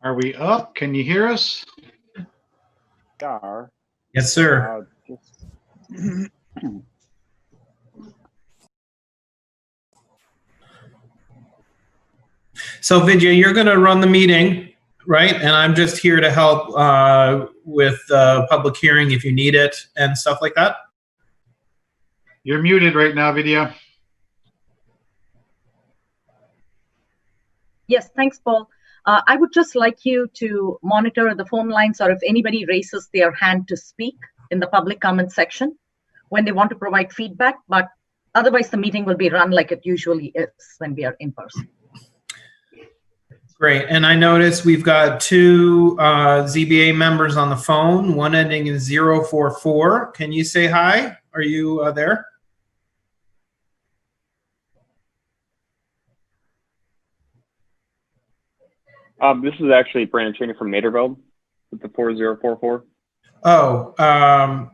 Are we up? Can you hear us? Are. Yes, sir. So Vidya, you're going to run the meeting, right? And I'm just here to help with public hearing if you need it and stuff like that. You're muted right now, Vidya. Yes, thanks, Paul. I would just like you to monitor the phone lines, or if anybody raises their hand to speak in the public comment section when they want to provide feedback, but otherwise the meeting will be run like it usually is when we are in person. Great. And I noticed we've got two ZBA members on the phone, one ending in 044. Can you say hi? Are you there? This is actually Brandon Cheney from Naderveld with the 4044. Oh,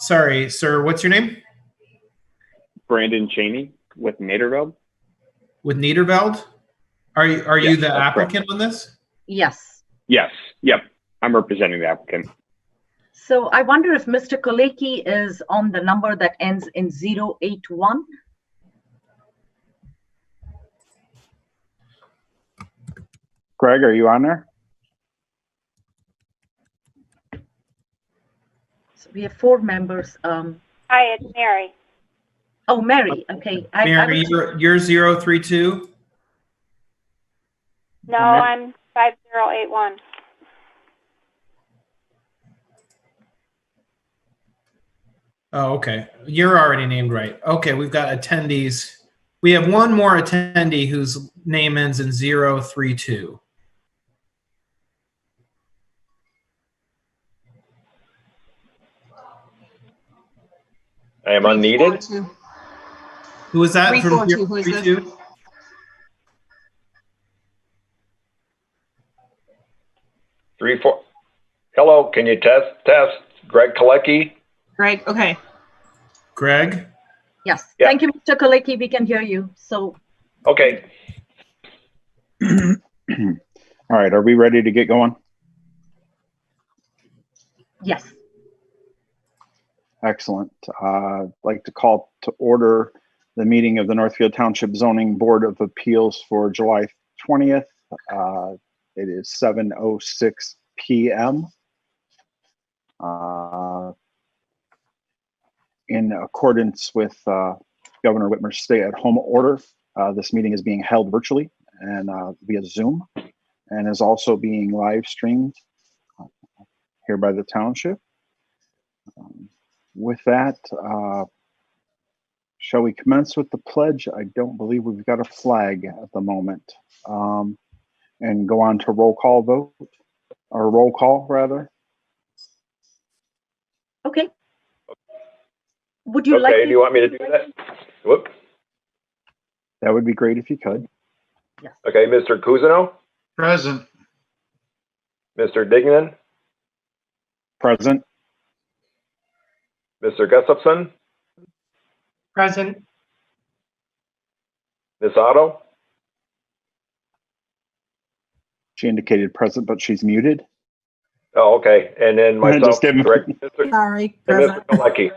sorry, sir. What's your name? Brandon Cheney with Naderveld. With Niederveld? Are you the applicant on this? Yes. Yes. Yep. I'm representing the applicant. So I wonder if Mr. Koleki is on the number that ends in 081. Greg, are you on there? So we have 4 members. Hi, it's Mary. Oh, Mary. Okay. Mary, you're 032? No, I'm 5081. Oh, okay. You're already named right. Okay, we've got attendees. We have one more attendee whose name ends in 032. I am unneeded. Who is that? 342. Who is this? 342? Hello, can you test? Greg Kalecki? Greg, okay. Greg? Yes. Yeah. Thank you, Mr. Koleki. We can hear you. So. Okay. All right. Are we ready to get going? Yes. Excellent. I'd like to call to order the meeting of the Northfield Township Zoning Board of Appeals for July 20th. It is 7:06 p.m. In accordance with Governor Whitmer's stay-at-home order, this meeting is being held virtually and via Zoom, and is also being live streamed here by the township. With that, shall we commence with the pledge? I don't believe we've got a flag at the moment. And go on to roll call vote, or roll call rather. Okay. Would you like? Okay, do you want me to do that? Whoop. That would be great if you could. Yes. Okay, Mr. Cousineau? Present. Mr. Dignan? Present. Mr. Gustafson? Present. Ms. Otto? She indicated present, but she's muted. Oh, okay. And then myself, Just kidding. correct? Sorry, And present. Mr. Kalecki.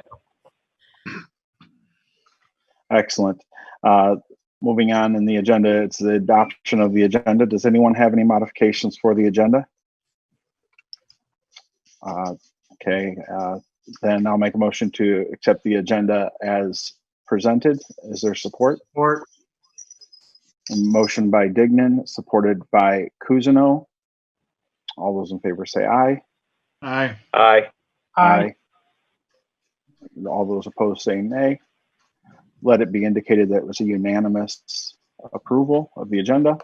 Excellent. Moving on in the agenda, it's the adoption of the agenda. Does anyone have any modifications for the agenda? Okay, then I'll make a motion to accept the agenda as presented. Is there support? Support. A motion by Dignan, supported by Cousineau. All those in favor say aye. Aye. Aye. Aye. All those opposed say nay. Let it be indicated that it was a unanimous approval of the agenda.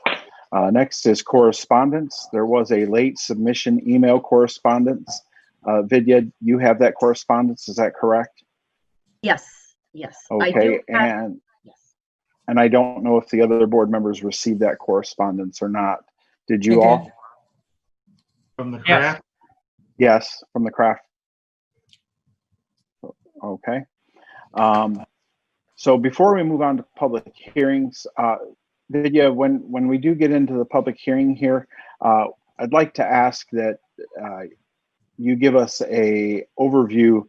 Next is correspondence. There was a late submission email correspondence. Vidya, you have that correspondence, is that correct? Yes. Yes. Okay, I do have, yes. And I don't know if the other board members received that correspondence or not. Did you all? Did. From the craft? Yes, from the craft. Okay. So before we move on to public hearings, Vidya, when we do get into the public hearing here, I'd like to ask that you give us a overview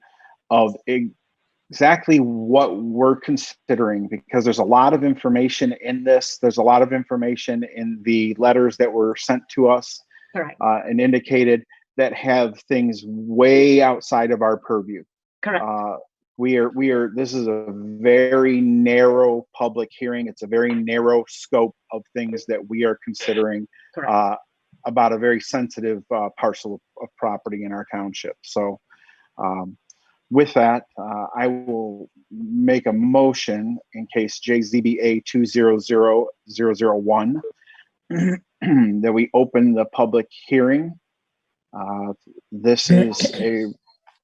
of exactly what we're considering, because there's a lot of information in this. There's a lot of information in the letters that were sent to us Correct. and indicated that have things way outside of our purview. Correct. This is a very narrow public hearing. It's a very narrow scope of things that we are considering about a very sensitive parcel of property in our township. So with that, I will make a motion in case JZBA 200001 that we open the public hearing. This is a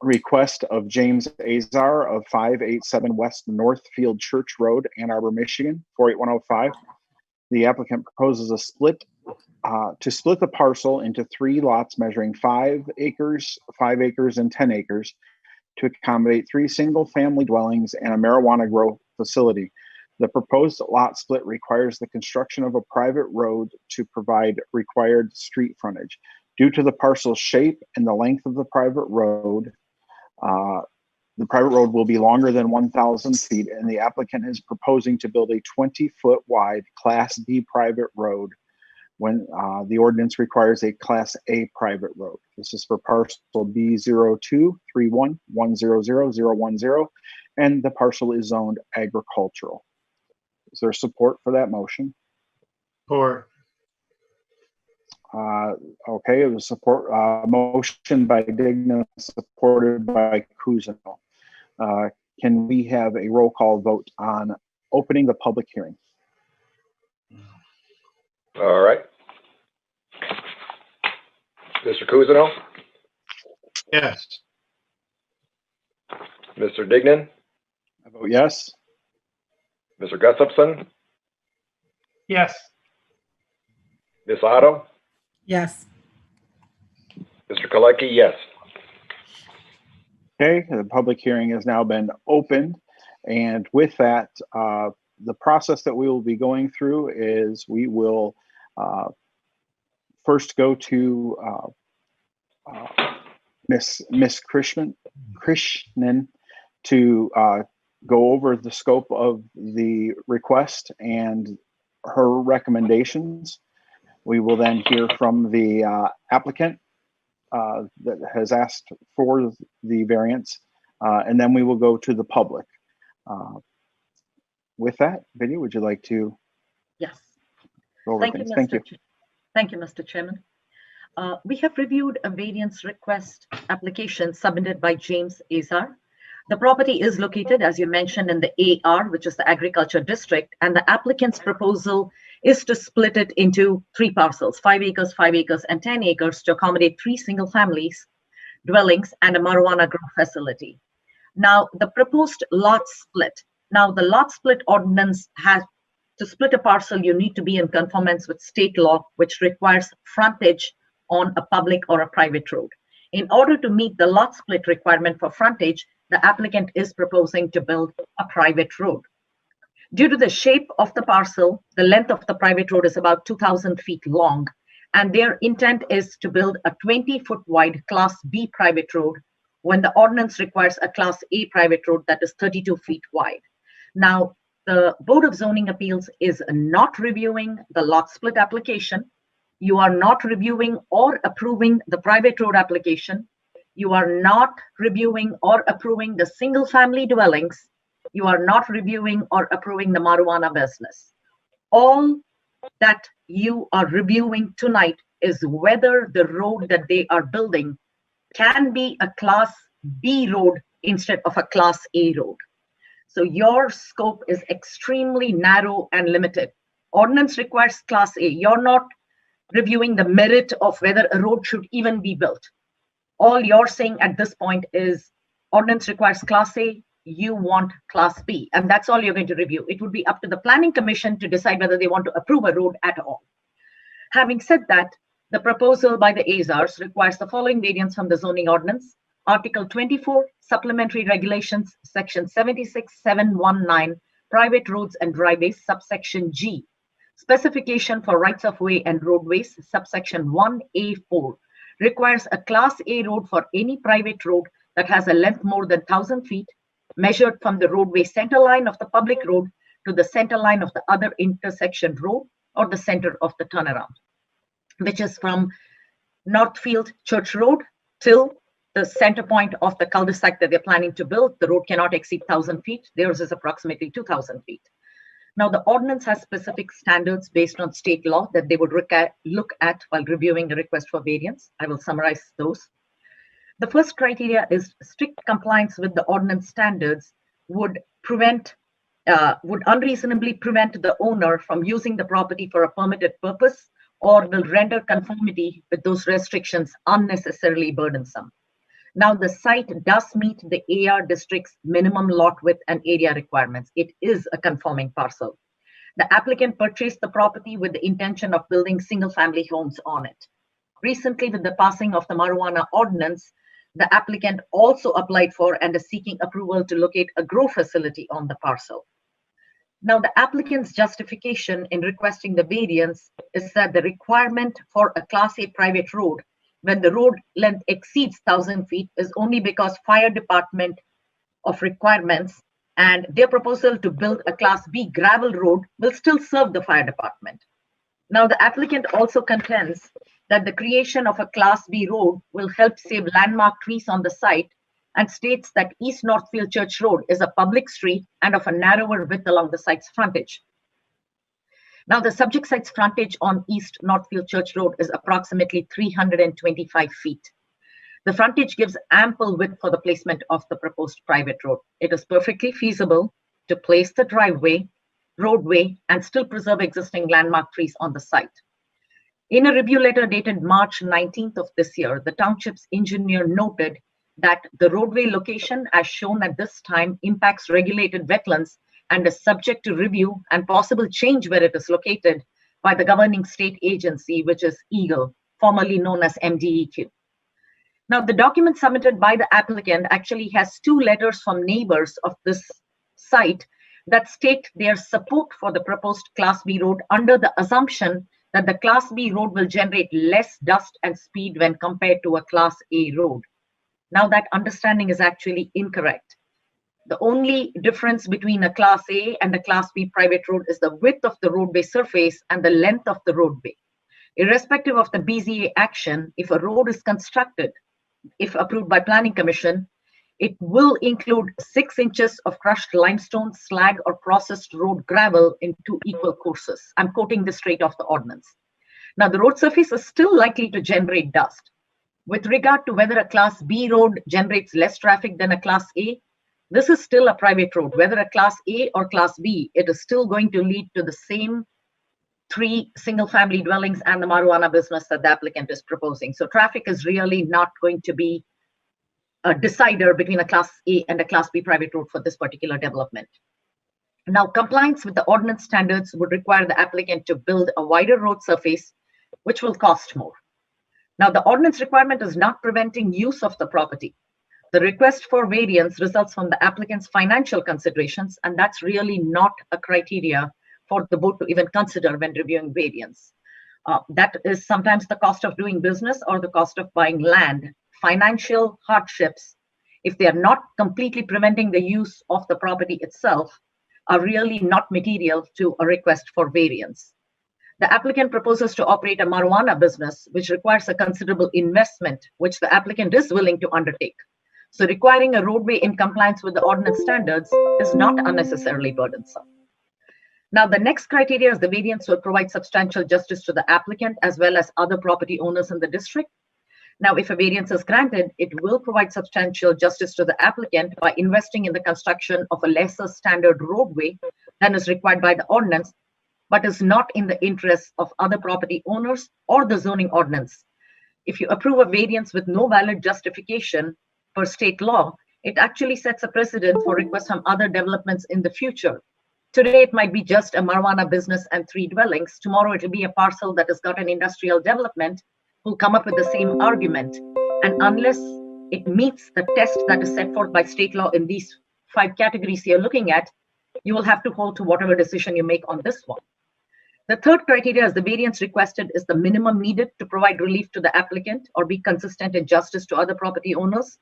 request of James Azar of 587 West Northfield Church Road, Ann Arbor, Michigan, 48105. The applicant proposes a split to split the parcel into 3 lots measuring 5 acres, 5 acres, and 10 acres to accommodate 3 single-family dwellings and a marijuana grow facility. The proposed lot split requires the construction of a private road to provide required street frontage. Due to the parcel's shape and the length of the private road will be longer than 1,000 feet, and the applicant is proposing to build a 20-foot wide Class B private road when the ordinance requires a Class A private road. This is for parcel B0231100010, and the parcel is zoned agricultural. Is there support for that motion? Support. Okay, it was support motion by Dignan, supported by Cousineau. Can we have a roll call vote on opening the public hearing? All right. Mr. Cousineau? Yes. Mr. Dignan? I vote yes. Mr. Gustafson? Yes. Ms. Otto? Yes. Mr. Kalecki, yes. Okay, the public hearing has now been opened. And with that, the process that we will be going through is we will first go to Miss Krishnan to go over the scope of the request and her recommendations. We will then hear from the applicant that has asked for the variance, and then we will go to the public. With that, Vidya, would you like to Yes. go over Thank things? you, Thank you. Thank you, Mr. Chairman. We have reviewed a variance request application submitted by James Azar. The property is located, as you mentioned, in the AR, which is the agriculture district, and the applicant's proposal is to split it into 3 parcels, 5 acres, 5 acres, and 10 acres to accommodate 3 single families, dwellings, and a marijuana grow facility. Now, the proposed lot split. Now, the lot split ordinance has to split a parcel, you need to be in conformance with state law, which requires frontage on a public or a private road. In order to meet the lot split requirement for frontage, the applicant is proposing to build a private road. Due to the shape of the parcel, the length of the private road is about 2,000 feet long, and their intent is to build a 20-foot wide Class B private road when the ordinance requires a Class A private road that is 32 feet wide. Now, the Board of Zoning Appeals is not reviewing the lot split application. You are not reviewing or approving the private road application. You are not reviewing or approving the single family dwellings. You are not reviewing or approving the marijuana business. All that you are reviewing tonight is whether the road that they are building can be a Class B road instead of a Class A road. So your scope is extremely narrow and limited. Ordinance requires Class A. You're not reviewing the merit of whether a road should even be built. All you're saying at this point is ordinance requires Class A, you want Class B, and that's all you're going to review. It would be up to the Planning Commission to decide whether they want to approve a road at all. Having said that, the proposal by the Azars requires the following variants from the zoning ordinance. Article 24, Supplementary Regulations, Section 76719, Private Roads and Driveways, subsection G. Specification for rights of way and roadways, subsection 1A4, requires a Class A road for any private road that has a length more than 1,000 feet, measured from the roadway center line of the public road to the center line of the other intersection road or the center of the turnaround, which is from Northfield Church Road till the center point of the cul-de-sac that they're planning to build. The road cannot exceed 1,000 feet. Theirs is approximately 2,000 feet. Now, the ordinance has specific standards based on state law that they would look at while reviewing a request for variance. I will summarize those. The first criteria is strict compliance with the ordinance standards would unreasonably prevent the owner from using the property for a permitted purpose or will render conformity with those restrictions unnecessarily burdensome. Now, the site does meet the AR district's minimum lot width and area requirements. It is a conforming parcel. The applicant purchased the property with the intention of building single-family homes on it. Recently, with the passing of the marijuana ordinance, the applicant also applied for and is seeking approval to locate a grow facility on the parcel. Now, the applicant's justification in requesting the variance is that the requirement for a Class A private road when the road length exceeds 1,000 feet is only because fire department of requirements and their proposal to build a Class B gravel road will still serve the fire department. Now, the applicant also contends that the creation of a Class B road will help save landmark trees on the site and states that East Northfield Church Road is a public street and of a narrower width along the site's frontage. Now, the subject site's frontage on East Northfield Church Road is approximately 325 feet. The frontage gives ample width for the placement of the proposed private road. It is perfectly feasible to place the driveway, roadway, and still preserve existing landmark trees on the site. In a review letter dated March 19th of this year, the township's engineer noted that the roadway location as shown at this time impacts regulated wetlands and is subject to review and possible change where it is located by the governing state agency, which is EGLE, formerly known as MDEQ. Now, the document submitted by the applicant actually has 2 letters from neighbors of this site that state their support for the proposed Class B road under the assumption that the Class B road will generate less dust and speed when compared to a Class A road. Now, that understanding is actually incorrect. The only difference between a Class A and a Class B private road is the width of the roadway surface and the length of the roadway. Irrespective of the BZA action, if a road is constructed, if approved by Planning Commission, it will include 6 inches of crushed limestone, slag, or processed road gravel in 2 equal courses. I'm quoting this straight off the ordinance. Now, the road surface is still likely to generate dust. With regard to whether a Class B road generates less traffic than a Class A, this is still a private road. Whether a Class A or Class B, it is still going to lead to the same 3 single-family dwellings and the marijuana business that the applicant is proposing. So traffic is really not going to be a decider between a Class A and a Class B private road for this particular development. Now, compliance with the ordinance standards would require the applicant to build a wider road surface, which will cost more. Now, the ordinance requirement is not preventing use of the property. The request for variance results from the applicant's financial considerations, and that's really not a criteria for the board to even consider when reviewing variance. That is sometimes the cost of doing business or the cost of buying land. Financial hardships, if they are not completely preventing the use of the property itself, are really not material to a request for variance. The applicant proposes to operate a marijuana business, which requires a considerable investment, which the applicant is willing to undertake. So requiring a roadway in compliance with the ordinance standards is not unnecessarily burdensome. Now, the next criteria is the variance will provide substantial justice to the applicant as well as other property owners in the district. Now, if a variance is granted, it will provide substantial justice to the applicant by investing in the construction of a lesser standard roadway than is required by the ordinance, but is not in the interests of other property owners or the zoning ordinance. If you approve a variance with no valid justification per state law, it actually sets a precedent for requests from other developments in the future. Today, it might be just a marijuana business and 3 dwellings. Tomorrow, it will be a parcel that has got an industrial development who'll come up with the same argument. And unless it meets the test that is set forth by state law in these 5 categories you're looking at, you will have to hold to whatever decision you make on this one. The third criteria is the variance requested is the minimum needed to provide relief to the applicant or be consistent in justice to other property owners.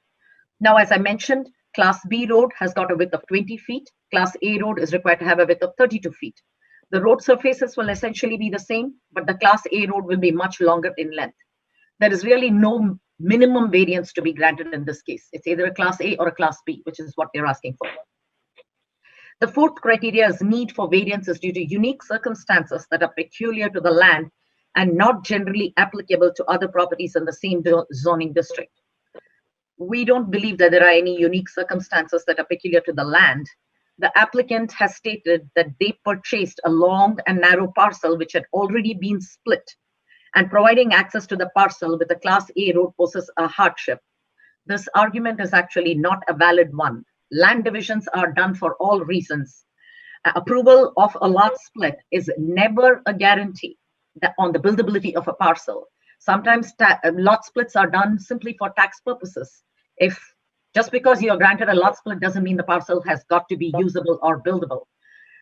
Now, as I mentioned, Class B road has got a width of 20 feet. Class A road is required to have a width of 32 feet. The road surfaces will essentially be the same, but the Class A road will be much longer in length. There is really no minimum variance to be granted in this case. It's either a Class A or a Class B, which is what they're asking for. The fourth criteria is need for variance is due to unique circumstances that are peculiar to the land and not generally applicable to other properties in the same zoning district. We don't believe that there are any unique circumstances that are peculiar to the land. The applicant has stated that they purchased a long and narrow parcel which had already been split, and providing access to the parcel with a Class A road poses a hardship. This argument is actually not a valid one. Land divisions are done for all reasons. Approval of a lot split is never a guarantee on the buildability of a parcel. Sometimes lot splits are done simply for tax purposes. If just because you are granted a lot split doesn't mean the parcel has got to be usable or buildable.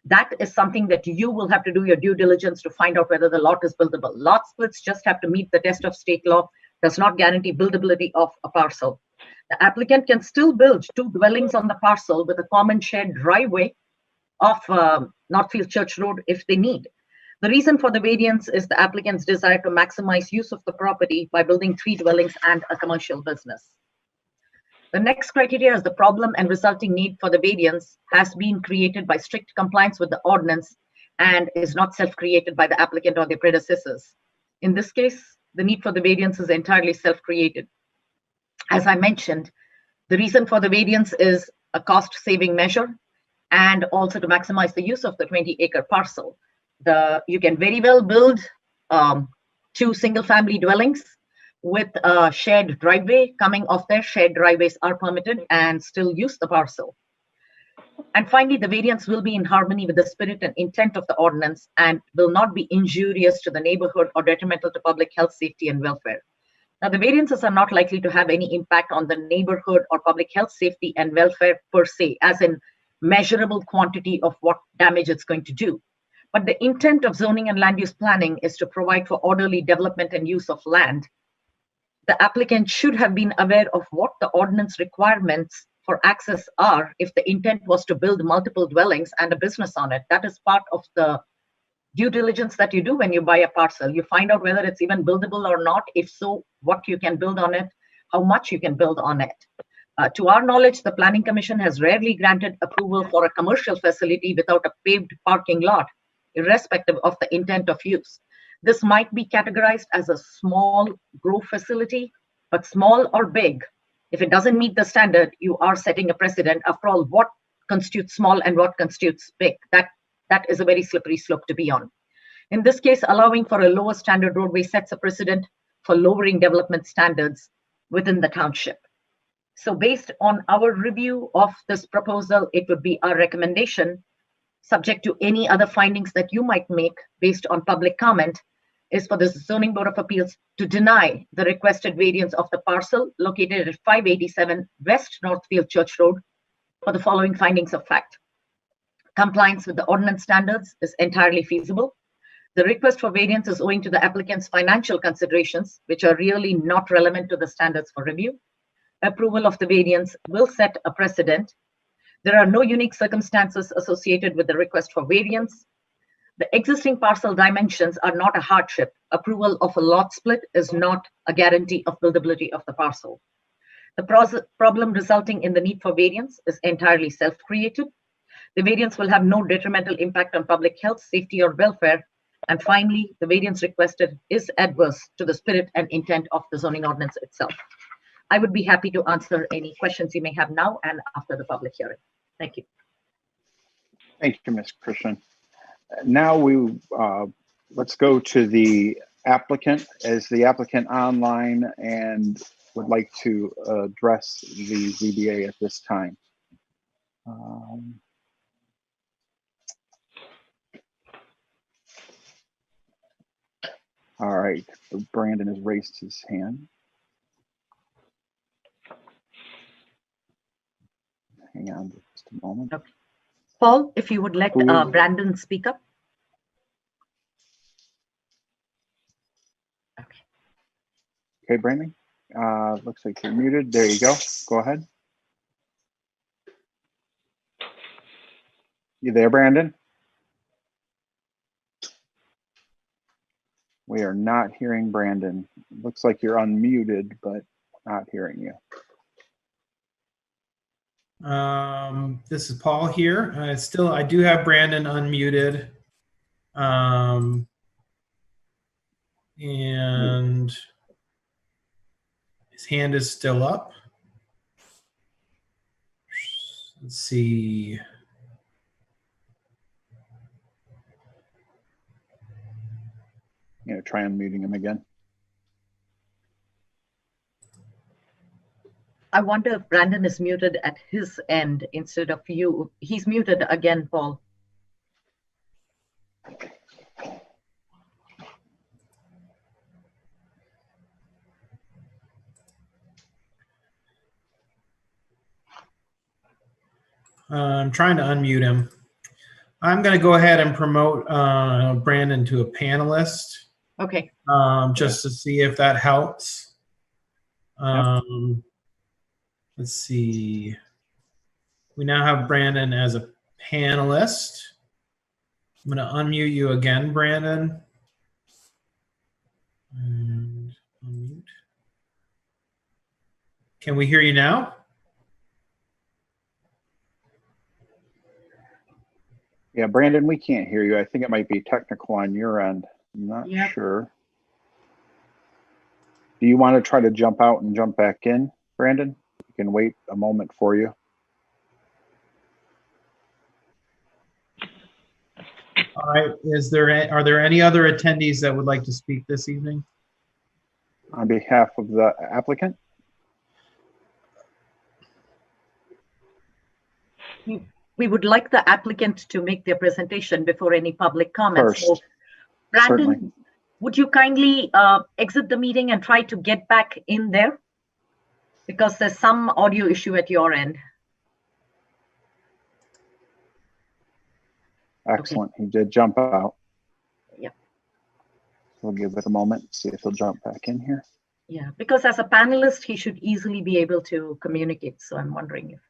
That is something that you will have to do your due diligence to find out whether the lot is buildable. Lot splits just have to meet the test of state law, does not guarantee buildability of a parcel. The applicant can still build 2 dwellings on the parcel with a common shared driveway off Northfield Church Road if they need. The reason for the variance is the applicant's desire to maximize use of the property by building 3 dwellings and a commercial business. The next criteria is the problem and resulting need for the variance has been created by strict compliance with the ordinance and is not self-created by the applicant or their predecessors. In this case, the need for the variance is entirely self-created. As I mentioned, the reason for the variance is a cost-saving measure and also to maximize the use of the 20-acre parcel. You can very well build 2 single-family dwellings with a shared driveway coming off there. Shared driveways are permitted and still use the parcel. And finally, the variance will be in harmony with the spirit and intent of the ordinance and will not be injurious to the neighborhood or detrimental to public health, safety, and welfare. Now, the variances are not likely to have any impact on the neighborhood or public health, safety, and welfare per se, as in measurable quantity of what damage it's going to do. But the intent of zoning and land use planning is to provide for orderly development and use of land. The applicant should have been aware of what the ordinance requirements for access are if the intent was to build multiple dwellings and a business on it. That is part of the due diligence that you do when you buy a parcel. You find out whether it's even buildable or not. If so, what you can build on it, how much you can build on it. To our knowledge, the Planning Commission has rarely granted approval for a commercial facility without a paved parking lot, irrespective of the intent of use. This might be categorized as a small grow facility, but small or big, if it doesn't meet the standard, you are setting a precedent. After all, what constitutes small and what constitutes big? That is a very slippery slope to be on. In this case, allowing for a lower standard roadway sets a precedent for lowering development standards within the township. So based on our review of this proposal, it would be our recommendation, subject to any other findings that you might make based on public comment, is for the Zoning Board of Appeals to deny the requested variance of the parcel located at 587 West Northfield Church Road for the following findings of fact. Compliance with the ordinance standards is entirely feasible. The request for variance is owing to the applicant's financial considerations, which are really not relevant to the standards for review. Approval of the variance will set a precedent. There are no unique circumstances associated with the request for variance. The existing parcel dimensions are not a hardship. Approval of a lot split is not a guarantee of buildability of the parcel. The problem resulting in the need for variance is entirely self-created. The variance will have no detrimental impact on public health, safety, or welfare. And finally, the variance requested is adverse to the spirit and intent of the zoning ordinance itself. I would be happy to answer any questions you may have now and after the public hearing. Thank you. Thank you, Ms. Krishnan. Now let's go to the applicant. Is the applicant online and would like to address the ZBA at this time? All right, Brandon has raised his hand. Hang on just a moment. Okay. Paul, if you would let Brandon speak up. Okay, Brandon. Looks like you're muted. There you go. Go ahead. You there, Brandon? We are not hearing Brandon. Looks like you're unmuted, but not hearing you. This is Paul here. I do have Brandon unmuted. And his hand is still up. Let's see. Try unmuting him again. I wonder if Brandon is muted at his end instead of you. He's muted again, Paul. I'm trying to unmute him. I'm going to go ahead and promote Brandon to a panelist. Okay. Just to see if that helps. Let's see. We now have Brandon as a panelist. I'm going to unmute you again, Brandon. And unmute. Can we hear you now? Yeah, Brandon, we can't hear you. I think it might be technical on your end. I'm not sure. Do you want to try to jump out and jump back in, Brandon? We can wait a moment for you. All right. Are there any other attendees that would like to speak this evening? On behalf of the applicant? We would like the applicant to make their presentation before any public comments. First, so, Brandon, certainly. would you kindly exit the meeting and try to get back in there? Because there's some audio issue at your end. Excellent. Okay. He did jump out. Yep. We'll give it a moment, see if he'll jump back in here. Yeah, because as a panelist, he should easily be able to communicate. So I'm wondering if.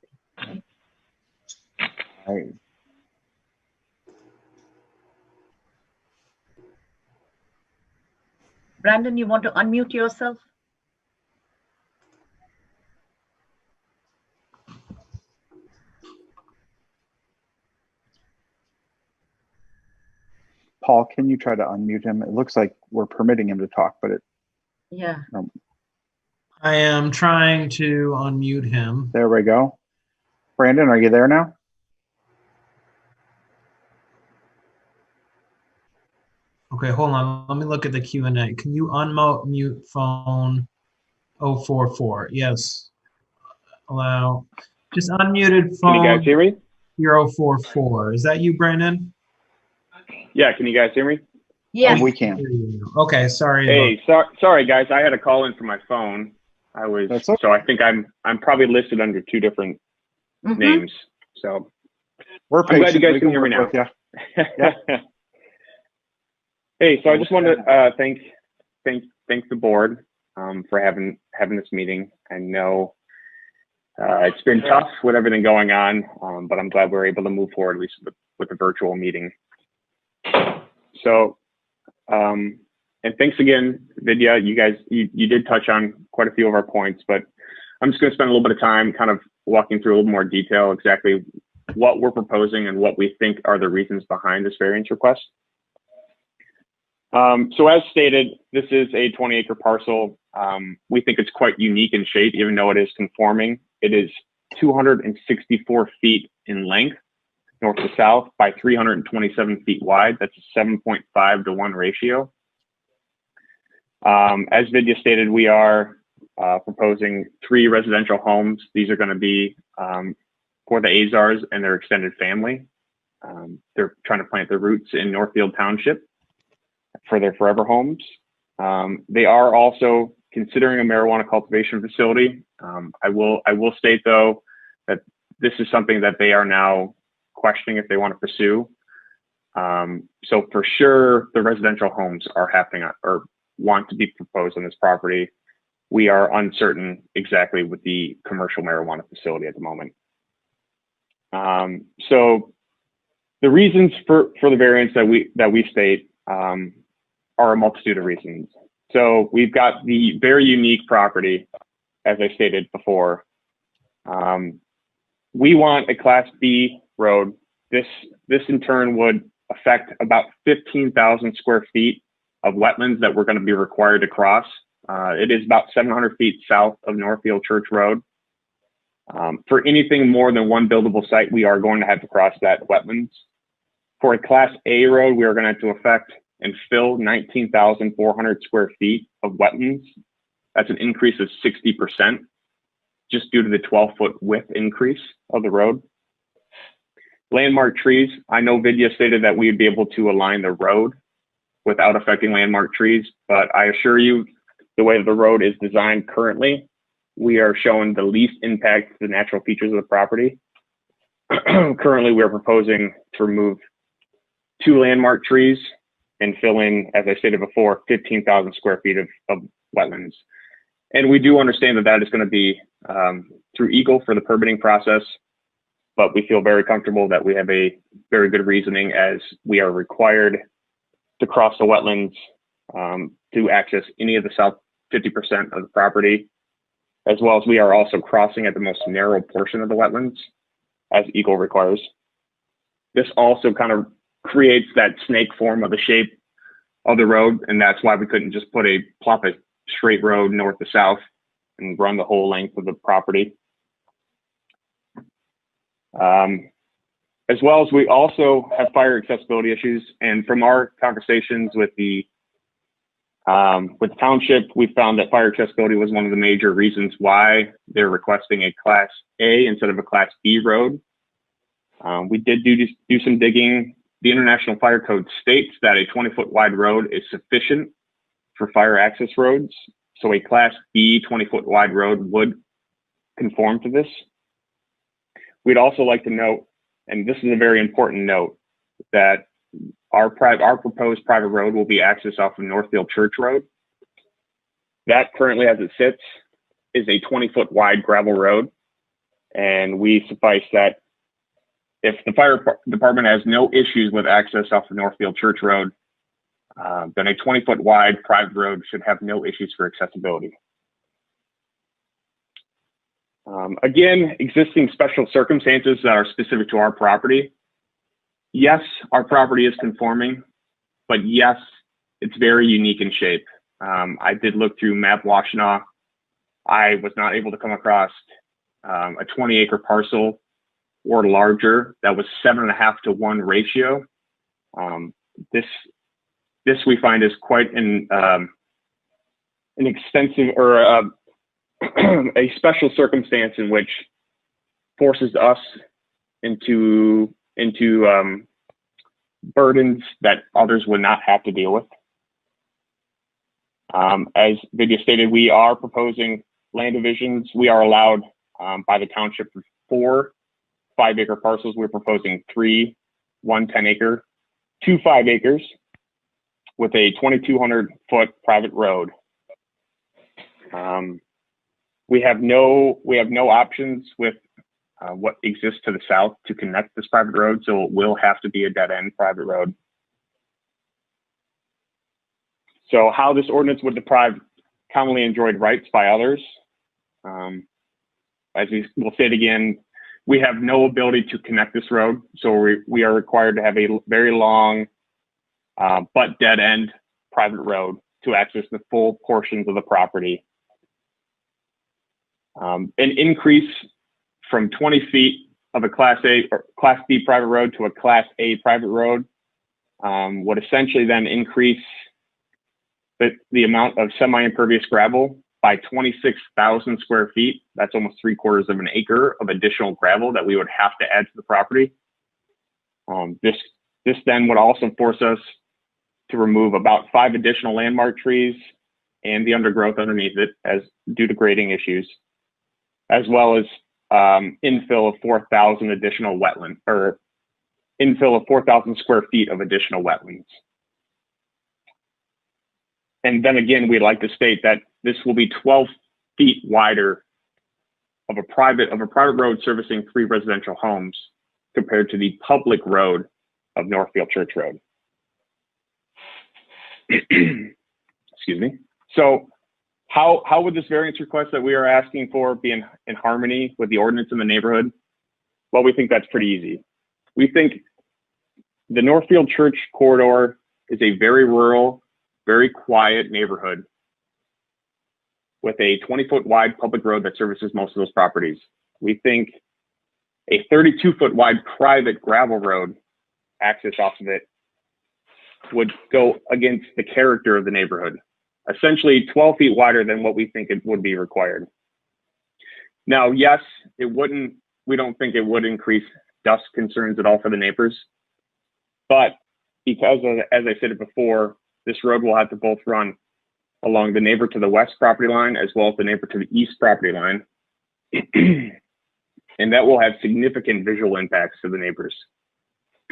Okay. All right. Brandon, you want to unmute yourself? Paul, can you try to unmute him? It looks like we're permitting him to talk, but it. Yeah. I am trying to unmute him. There we go. Brandon, are you there now? Okay, hold on. Let me look at the Q&A. Can you unmute phone 044? Yes. Allow. Just unmuted phone. Can you guys hear me? 044. Is that you, Brandon? Yeah, can you guys hear me? Yes. We can. Okay, sorry. Hey, sorry guys, I had a call in from my phone. That's okay. So I think I'm probably listed under two different names. So we're patient. I'm glad you guys can hear me now. Yeah. Hey, so I just wanted to thank the board for having this meeting. I know it's been tough with everything going on, but I'm glad we're able to move forward at least with the virtual meeting. So, and thanks again, Vidya. You guys, you did touch on quite a few of our points, but I'm just going to spend a little bit of time kind of walking through a little more detail exactly what we're proposing and what we think are the reasons behind this variance request. So as stated, this is a 20-acre parcel. We think it's quite unique in shape, even though it is conforming. It is 264 feet in length, north to south, by 327 feet wide. That's a 7.5 to 1 ratio. As Vidya stated, we are proposing 3 residential homes. These are going to be for the Azars and their extended family. They're trying to plant their roots in Northfield Township for their forever homes. They are also considering a marijuana cultivation facility. I will state though that this is something that they are now questioning if they want to pursue. So for sure, the residential homes are happening or want to be proposed on this property. we are uncertain exactly with the commercial marijuana facility at the moment. So the reasons for the variance that we state are a multitude of reasons. So we've got the very unique property, as I stated before. We want a Class B road. This in turn would affect about 15,000 square feet of wetlands that we're going to be required to cross. It is about 700 feet south of Northfield Church Road. For anything more than one buildable site, we are going to have to cross that wetlands. For a Class A road, we are going to have to affect and fill 19,400 square feet of wetlands. That's an increase of 60% just due to the 12-foot width increase of the road. Landmark trees, I know Vidya stated that we would be able to align the road without affecting landmark trees, but I assure you, the way that the road is designed currently, we are showing the least impact to the natural features of the property. Currently, we are proposing to remove 2 landmark trees and fill in, as I stated before, 15,000 square feet of wetlands. And we do understand that that is going to be through Eagle for the permitting process, but we feel very comfortable that we have a very good reasoning as we are required to cross the wetlands to access any of the south 50% of the property, as well as we are also crossing at the most narrow portion of the wetlands as Eagle requires. This also kind of creates that snake form of the shape of the road, and that's why we couldn't just plop a straight road north to south and run the whole length of the property. As well as we also have fire accessibility issues, and from our conversations with the township, we found that fire accessibility was one of the major reasons why they're requesting a Class A instead of a Class B road. We did do some digging. The International Fire Code states that a 20-foot wide road is sufficient for fire access roads. So a Class B 20-foot wide road would conform to this. We'd also like to note, and this is a very important note, that our proposed private road will be accessed off of Northfield Church Road. That currently, as it sits, is a 20-foot wide gravel road. And we suffice that if the fire department has no issues with access off of Northfield Church Road, then a 20-foot wide private road should have no issues for accessibility. Again, existing special circumstances that are specific to our property. Yes, our property is conforming, but yes, it's very unique in shape. I did look through Map Washtenaw. I was not able to come across a 20-acre parcel or larger that was 7.5 to 1 ratio. This we find is quite an extensive or a special circumstance in which forces us into burdens that others would not have to deal with. As Vidya stated, we are proposing land divisions. We are allowed by the township for 4 5-acre parcels. We're proposing 3, 1 10-acre, 2 5 acres with a 2,200-foot private road. We have no options with what exists to the south to connect this private road, so it will have to be a dead-end private road. So how this ordinance would deprive commonly enjoyed rights by others, as we will say it again, we have no ability to connect this road, so we are required to have a very long but dead-end private road to access the full portions of the property. An increase from 20 feet of a Class A or Class B private road to a Class A private road would essentially then increase the amount of semi-impervious gravel by 26,000 square feet. That's almost 3/4 of an acre of additional gravel that we would have to add to the property. This then would also force us to remove about 5 additional landmark trees and the undergrowth underneath it due to grading issues, as well as infill of 4,000 additional wetland, or infill of 4,000 square feet of additional wetlands. And then again, we'd like to state that this will be 12 feet wider of a private road servicing 3 residential homes compared to the public road of Northfield Church Road. Excuse me. So how would this variance request that we are asking for be in harmony with the ordinance in the neighborhood? Well, we think that's pretty easy. We think the Northfield Church corridor is a very rural, very quiet neighborhood with a 20-foot wide public road that services most of those properties. We think a 32-foot wide private gravel road access off of it would go against the character of the neighborhood, essentially 12 feet wider than what we think it would be required. Now, yes, we don't think it would increase dust concerns at all for the neighbors, but because of, as I said before, this road will have to both run along the neighbor to the west property line as well as the neighbor to the east property line. And that will have significant visual impacts to the neighbors.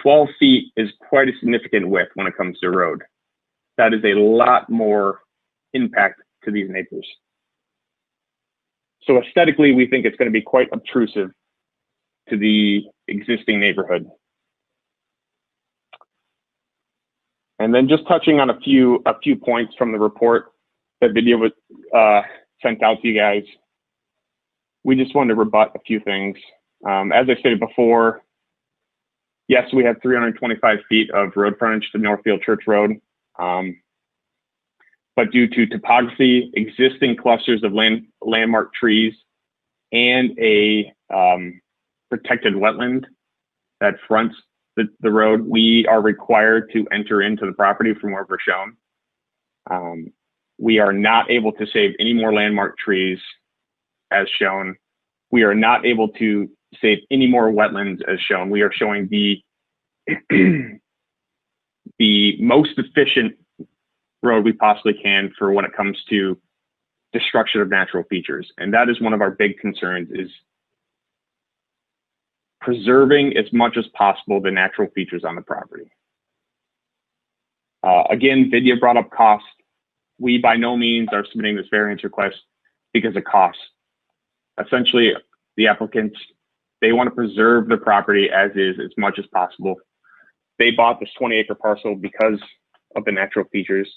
12 feet is quite a significant width when it comes to a road. That is a lot more impact to these neighbors. So aesthetically, we think it's going to be quite obtrusive to the existing neighborhood. And then just touching on a few points from the report that video was sent out to you guys. We just wanted to rebut a few things. As I stated before, yes, we have 325 feet of road frontage to Northfield Church Road. But due to topography, existing clusters of landmark trees, and a protected wetland that fronts the road, we are required to enter into the property from where we're shown. We are not able to save any more landmark trees as shown. We are not able to save any more wetlands as shown. We are showing the most efficient road we possibly can for when it comes to destruction of natural features. And that is one of our big concerns, is preserving as much as possible the natural features on the property. Again, Vidya brought up cost. We by no means are submitting this variance request because of cost. Essentially, the applicants, they want to preserve the property as is as much as possible. They bought this 20-acre parcel because of the natural features,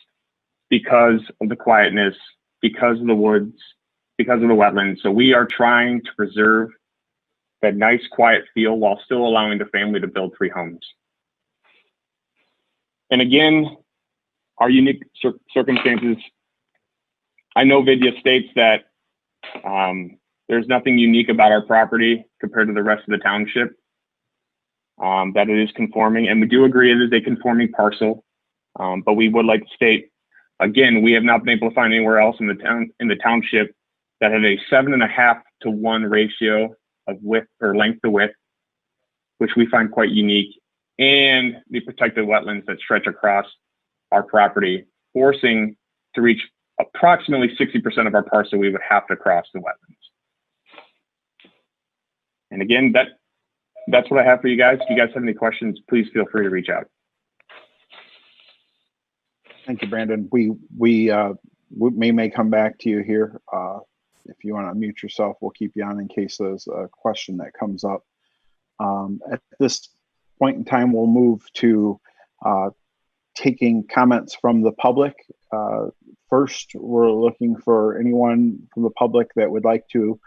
because of the quietness, because of the woods, because of the wetlands. So we are trying to preserve that nice, quiet feel while still allowing the family to build 3 homes. And again, our unique circumstances, I know Vidya states that there's nothing unique about our property compared to the rest of the township, that it is conforming, and we do agree it is a conforming parcel. But we would like to state, again, we have not been able to find anywhere else in the township that had a 7.5 to 1 ratio of width or length to width, which we find quite unique, and the protected wetlands that stretch across our property, forcing to reach approximately 60% of our parcel, we would have to cross the wetlands. And again, that's what I have for you guys. If you guys have any questions, please feel free to reach out. Thank you, Brandon. We may come back to you here. If you want to unmute yourself, we'll keep you on in case there's a question that comes up. At this point in time, we'll move to taking comments from the public. First, we're looking for anyone from the public that would like to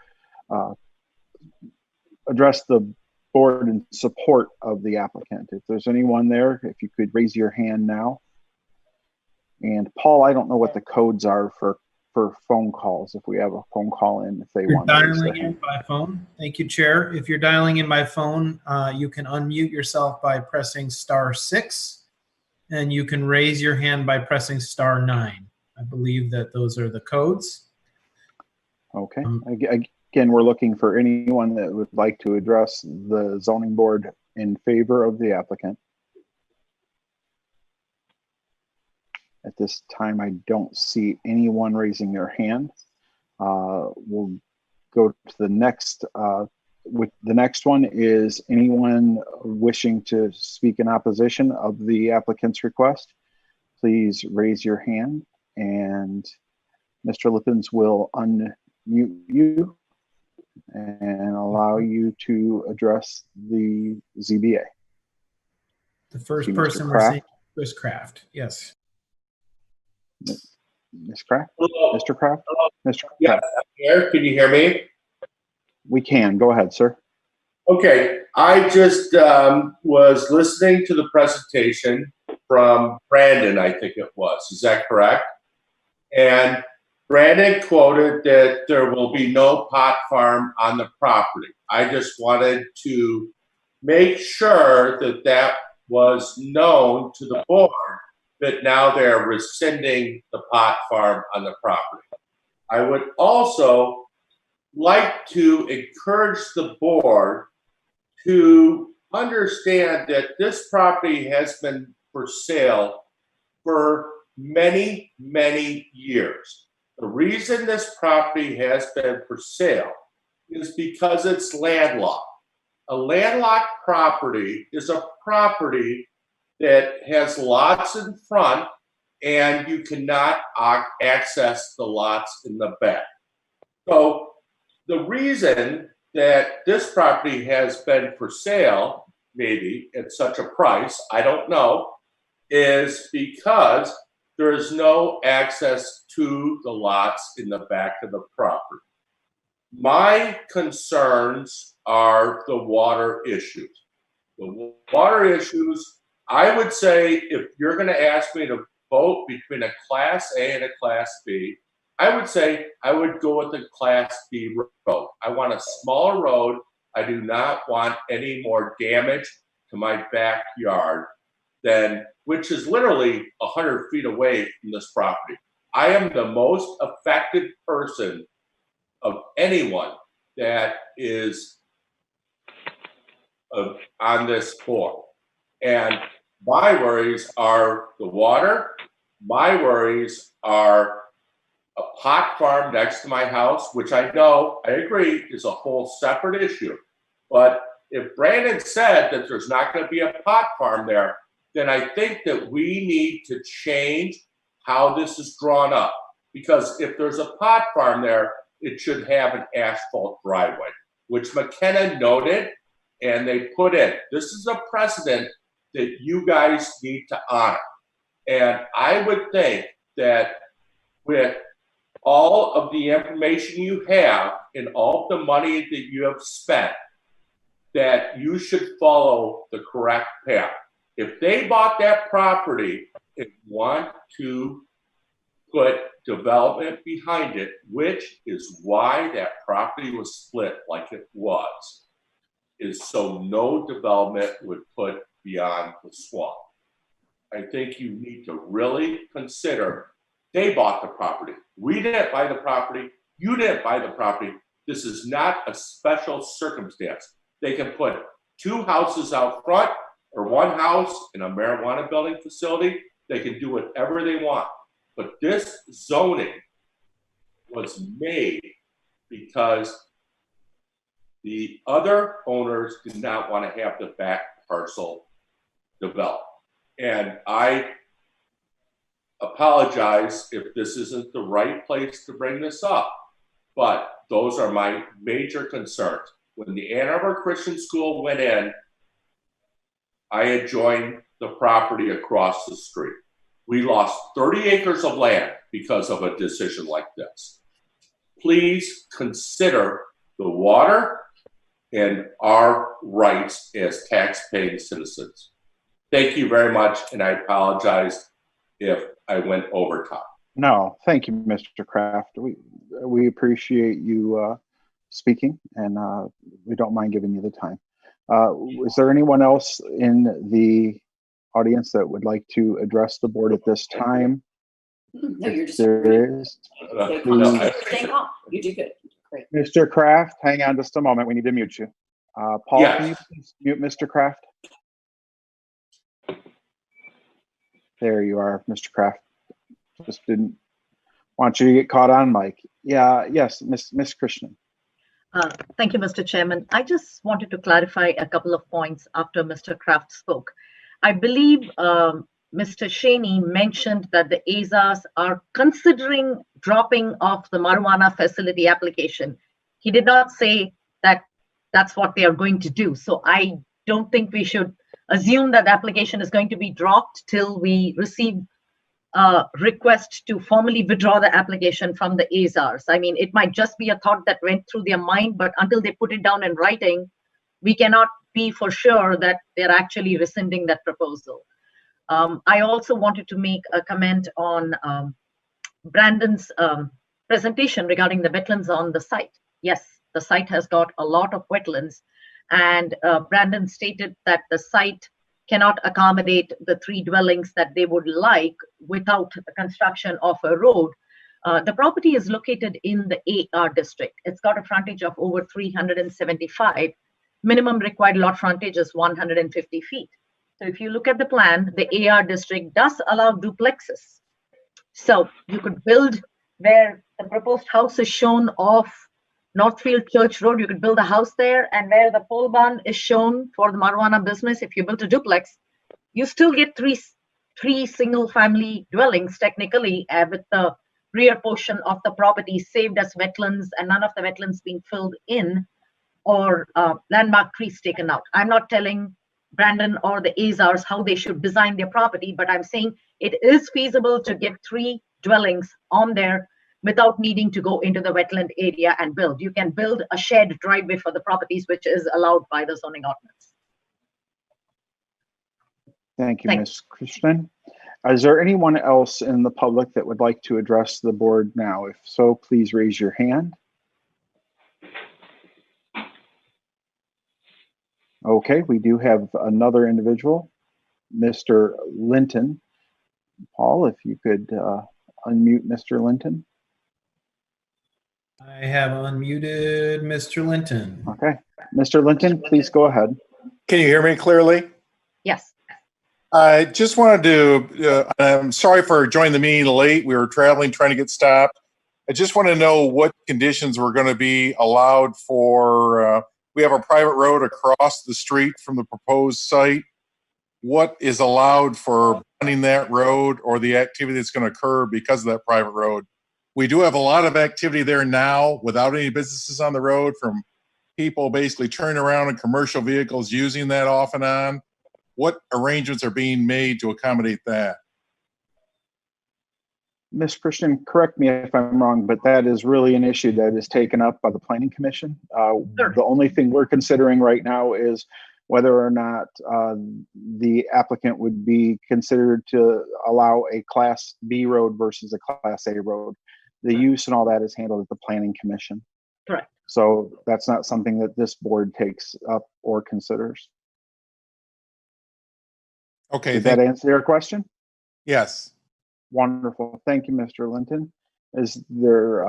address the board in support of the applicant. If there's anyone there, if you could raise your hand now. And Paul, I don't know what the codes are for phone calls, if we have a phone call in, if they want to dialing in by phone. Thank you, Chair. If you're dialing in by phone, you can unmute yourself by pressing *6, and you can raise your hand by pressing *9. I believe that those are the codes. Okay. Again, we're looking for anyone that would like to address the zoning board in favor of the applicant. At this time, I don't see anyone raising their hand. We'll go to the next. The next one is anyone wishing to speak in opposition of the applicant's request. Please raise your hand, and Mr. Lippens will unmute mute you and allow you to address the ZBA. The first See Mr. person we're Kraft? seeing, Chris Kraft. Yes. Ms. Kraft? Hello. Mr. Kraft? Mr. Yeah, Kraft? I'm here. Can you hear me? We can. Go ahead, sir. Okay. I just was listening to the presentation from Brandon, I think it was. Is that correct? And Brandon quoted that there will be no pot farm on the property. I just wanted to make sure that that was known to the board, that now they're rescinding the pot farm on the property. I would also like to encourage the board to understand that this property has been for sale for many, many years. The reason this property has been for sale is because it's landlocked. A landlocked property is a property that has lots in front and you cannot access the lots in the back. So the reason that this property has been for sale, maybe at such a price, I don't know, is because there is no access to the lots in the back of the property. My concerns are the water issues. The water issues, I would say, if you're going to ask me to vote between a Class A and a Class B, I would say I would go with the Class B road. I want a smaller road. I do not want any more damage to my backyard than, which is literally 100 feet away from this property. I am the most affected person of anyone that is on this board. And my worries are the water. My worries are a pot farm next to my house, which I know, I agree, is a whole separate issue. But if Brandon said that there's not going to be a pot farm there, then I think that we need to change how this is drawn up. Because if there's a pot farm there, it should have an asphalt driveway, which McKenna noted and they put in. This is a precedent that you guys need to honor. And I would think that with all of the information you have and all of the money that you have spent, that you should follow the correct path. If they bought that property and want to put development behind it, which is why that property was split like it was, is so no development would put beyond the swamp. I think you need to really consider, they bought the property. We didn't buy the property. You didn't buy the property. This is not a special circumstance. They can put 2 houses out front or 1 house in a marijuana building facility. They can do whatever they want. But this zoning was made because the other owners did not want to have the back parcel developed. And I apologize if this isn't the right place to bring this up, but those are my major concerns. When the Ann Arbor Christian School went in, I had joined the property across the street. We lost 30 acres of land because of a decision like this. Please consider the water and our rights as tax-paying citizens. Thank you very much, and I apologize if I went over time. No, thank you, Mr. Kraft. We appreciate you speaking, and we don't mind giving you the time. Is there anyone else in the audience that would like to address the board at this time? No, you're just there is. staying calm. You do good. Great. Mr. Kraft, hang on just a moment. We need to mute you. Paul, Yes. can you please mute Mr. Kraft? There you are, Mr. Kraft. Just didn't want you to get caught on mic. Yeah, yes, Miss Krishnan. Thank you, Mr. Chairman. I just wanted to clarify a couple of points after Mr. Kraft spoke. I believe Mr. Shaney mentioned that the AZAs are considering dropping off the marijuana facility application. He did not say that that's what they are going to do. So I don't think we should assume that the application is going to be dropped till we receive a request to formally withdraw the application from the AZARs. I mean, it might just be a thought that went through their mind, but until they put it down in writing, we cannot be for sure that they're actually rescinding that proposal. I also wanted to make a comment on Brandon's presentation regarding the wetlands on the site. Yes, the site has got a lot of wetlands, and Brandon stated that the site cannot accommodate the 3 dwellings that they would like without the construction of a road. The property is located in the AR district. It's got a frontage of over 375. Minimum required lot frontage is 150 feet. So if you look at the plan, the AR district does allow duplexes. So you could build where the proposed house is shown off Northfield Church Road, you could build a house there, and where the pole barn is shown for the marijuana business, if you build a duplex, you still get three single family dwellings technically, with the rear portion of the property saved as wetlands and none of the wetlands being filled in or landmark trees taken out. I'm not telling Brandon or the AZARs how they should design their property, but I'm saying it is feasible to get 3 dwellings on there without needing to go into the wetland area and build. You can build a shared driveway for the properties, which is allowed by the zoning ordinance. Thank you, Ms. Krishnan. Is there anyone else in the public that would like to address the board now? If so, please raise your hand. Okay, we do have another individual, Mr. Linton. Paul, if you could unmute Mr. Linton. I have unmuted Mr. Linton. Okay, Mr. Linton, please go ahead. Can you hear me clearly? Yes. I just wanted to, I'm sorry for joining the meeting late. We were traveling, trying to get stopped. I just want to know what conditions were going to be allowed for, we have a private road across the street from the proposed site. What is allowed for running that road or the activity that's going to occur because of that private road? We do have a lot of activity there now without any businesses on the road, from people basically turning around in commercial vehicles using that off and on. What arrangements are being made to accommodate that? Ms. Christian, correct me if I'm wrong, but that is really an issue that is taken up by the Planning Commission. Sure. The only thing we're considering right now is whether or not the applicant would be considered to allow a Class B road versus a Class A road. The use and all that is handled at the Planning Commission. Correct. So that's not something that this board takes up or considers. Okay. Did that answer your question? Yes. Wonderful. Thank you, Mr. Linton. Is there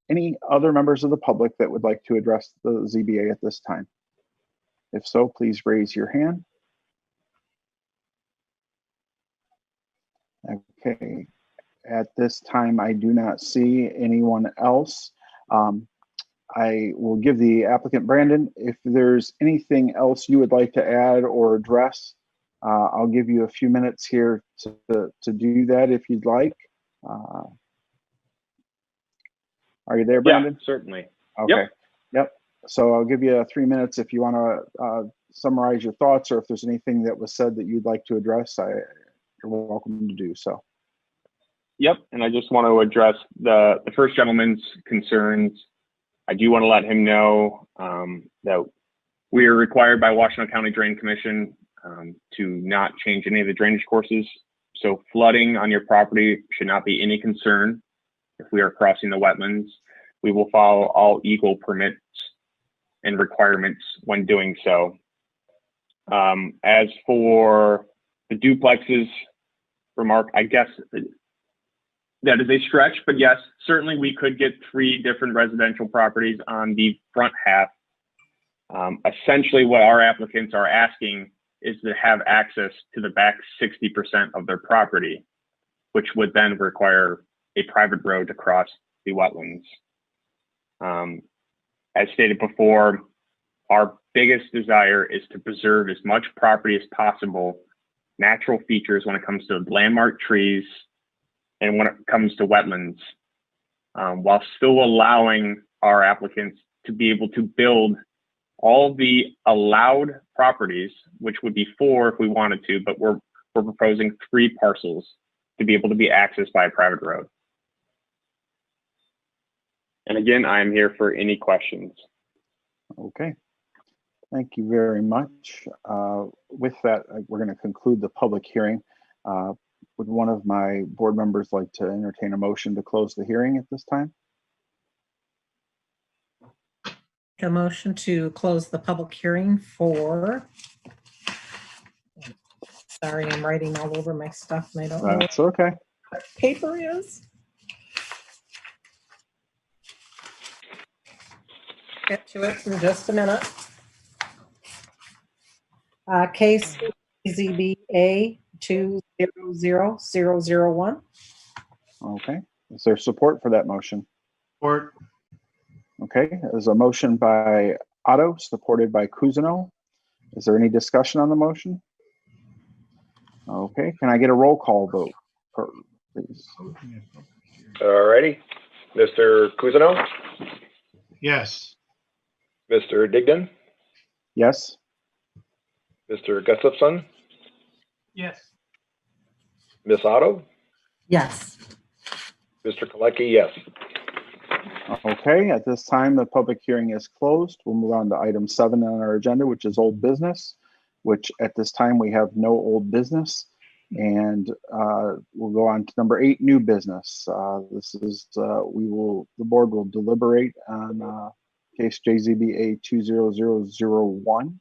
any other members of the public that would like to address the ZBA at this time? If so, please raise your hand. Okay. At this time, I do not see anyone else. I will give the applicant, Brandon, if there's anything else you would like to add or address, I'll give you a few minutes here to do that if you'd like. Are you there, Brandon? Yeah, certainly. Okay. Yep. So I'll give you 3 minutes if you want to summarize your thoughts, or if there's anything that was said that you'd like to address, you're welcome to do so. Yep, and I just want to address the first gentleman's concerns. I do want to let him know that we are required by Washington County Drain Commission to not change any of the drainage courses. So flooding on your property should not be any concern if we are crossing the wetlands. We will follow all equal permits and requirements when doing so. As for the duplexes remark, I guess that is a stretch, but yes, certainly we could get 3 different residential properties on the front half. Essentially what our applicants are asking is to have access to the back 60% of their property, which would then require a private road to cross the wetlands. As stated before, our biggest desire is to preserve as much property as possible natural features when it comes to landmark trees and when it comes to wetlands, while still allowing our applicants to be able to build all the allowed properties, which would be 4 if we wanted to, but we're proposing 3 parcels to be able to be accessed by a private road. And again, I am here for any questions. Okay. Thank you very much. With that, we're going to conclude the public hearing. Would one of my board members like to entertain a motion to close the hearing at this time? A motion to close the public hearing for, sorry, I'm writing all over my stuff and I don't know That's okay. what paper is. Get to it in just a minute. Case ZBA 2000001. Okay. Is there support for that motion? Support. Okay. There's a motion by Otto, supported by Cousineau. Is there any discussion on the motion? Okay. Can I get a roll call vote, please? All righty. Mr. Cousineau, Yes. Mr. Digdon, Yes. Mr. Gustafson, Yes. Miss Otto, Yes. Mr. Kalecki, yes. Okay. At this time, the public hearing is closed. We'll move on to item 7 on our agenda, which is old business, which at this time we have no old business. And we'll go on to number 8, new business. This is, the board will deliberate on case JZBA 20001.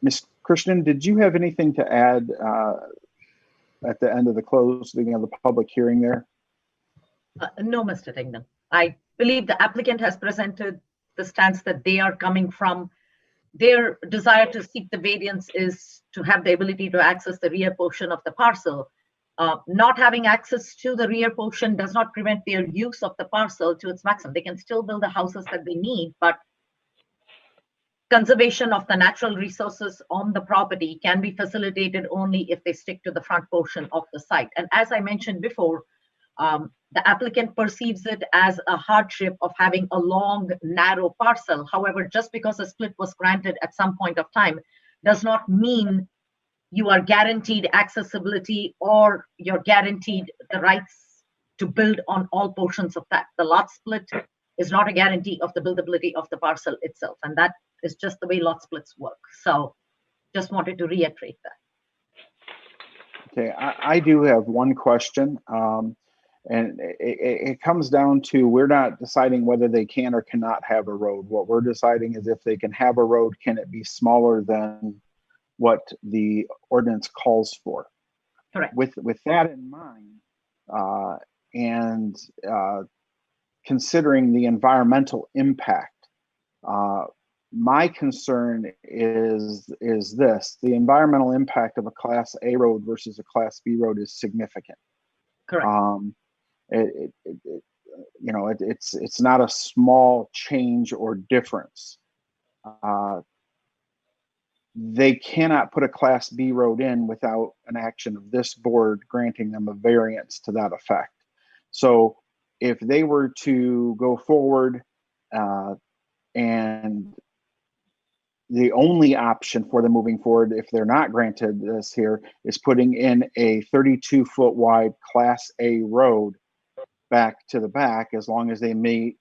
Ms. Krishnan, did you have anything to add at the end of the closing of the public hearing there? No, Mr. Dignan. I believe the applicant has presented the stance that they are coming from. Their desire to seek the variance is to have the ability to access the rear portion of the parcel. Not having access to the rear portion does not prevent their use of the parcel to its maximum. They can still build the houses that they need, but conservation of the natural resources on the property can be facilitated only if they stick to the front portion of the site. And as I mentioned before, the applicant perceives it as a hardship of having a long, narrow parcel. However, just because a split was granted at some point of time does not mean you are guaranteed accessibility or you're guaranteed the rights to build on all portions of that. The lot split is not a guarantee of the buildability of the parcel itself. And that is just the way lot splits work. So just wanted to reiterate that. Okay, I do have one question. And it comes down to, we're not deciding whether they can or cannot have a road. What we're deciding is if they can have a road, can it be smaller than what the ordinance calls for? Correct. With that in mind, and considering the environmental impact, my concern is this: the environmental impact of a Class A road versus a Class B road is significant. Correct. It's not a small change or difference. They cannot put a Class B road in without an action of this board granting them a variance to that effect. So if they were to go forward and the only option for them moving forward, if they're not granted this here, is putting in a 32-foot wide Class A road back to the back, as long as they meet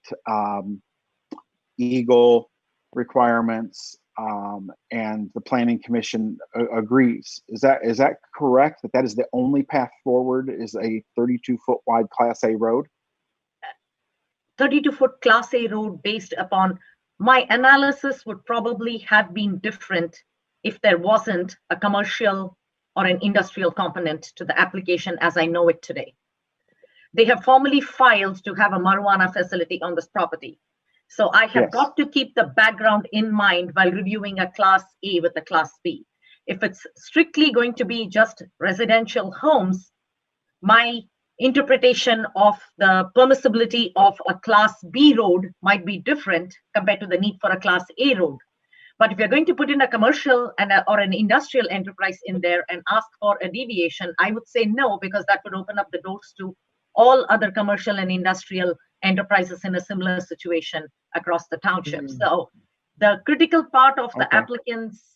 Eagle requirements and the Planning Commission agrees. Is that correct? That is the only path forward, is a 32-foot wide Class A road? 32-foot Class A road, based upon my analysis, would probably have been different if there wasn't a commercial or an industrial component to the application as I know it today. They have formally filed to have a marijuana facility on this property. So I have got to keep the background in mind while reviewing a Class A with a Class B. If it's strictly going to be just residential homes, my interpretation of the permissibility of a Class B road might be different compared to the need for a Class A road. But if you're going to put in a commercial and or an industrial enterprise in there and ask for a deviation, I would say no, because that would open up the doors to all other commercial and industrial enterprises in a similar situation across the township. So the critical part of the applicant's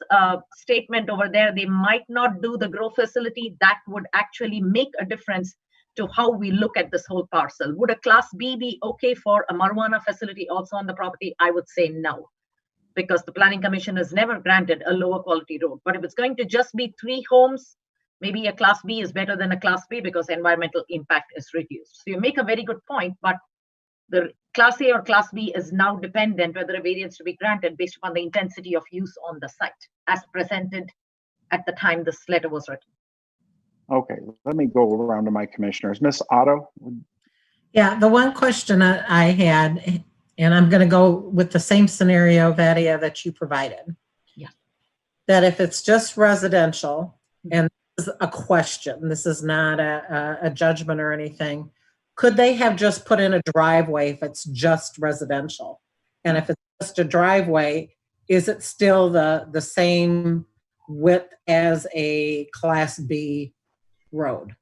statement over there, they might not do the grow facility. That would actually make a difference to how we look at this whole parcel. Would a class B be okay for a marijuana facility also on the property? I would say no, because the planning commission has never granted a lower quality road. But if it's going to just be 3 homes, maybe a class B is better than a class B because environmental impact is reduced. So you make a very good point, but the class A or class B is now dependent whether a variance to be granted based upon the intensity of use on the site as presented at the time this letter was written. Okay, let me go around to my commissioners. Miss Otto? Yeah, the one question I had, and I'm going to go with the same scenario, Vadia, that you provided. Yeah. That if it's just residential, and this is a question, this is not a judgment or anything, could they have just put in a driveway if it's just residential? And if it's just a driveway, is it still the same width as a Class B road?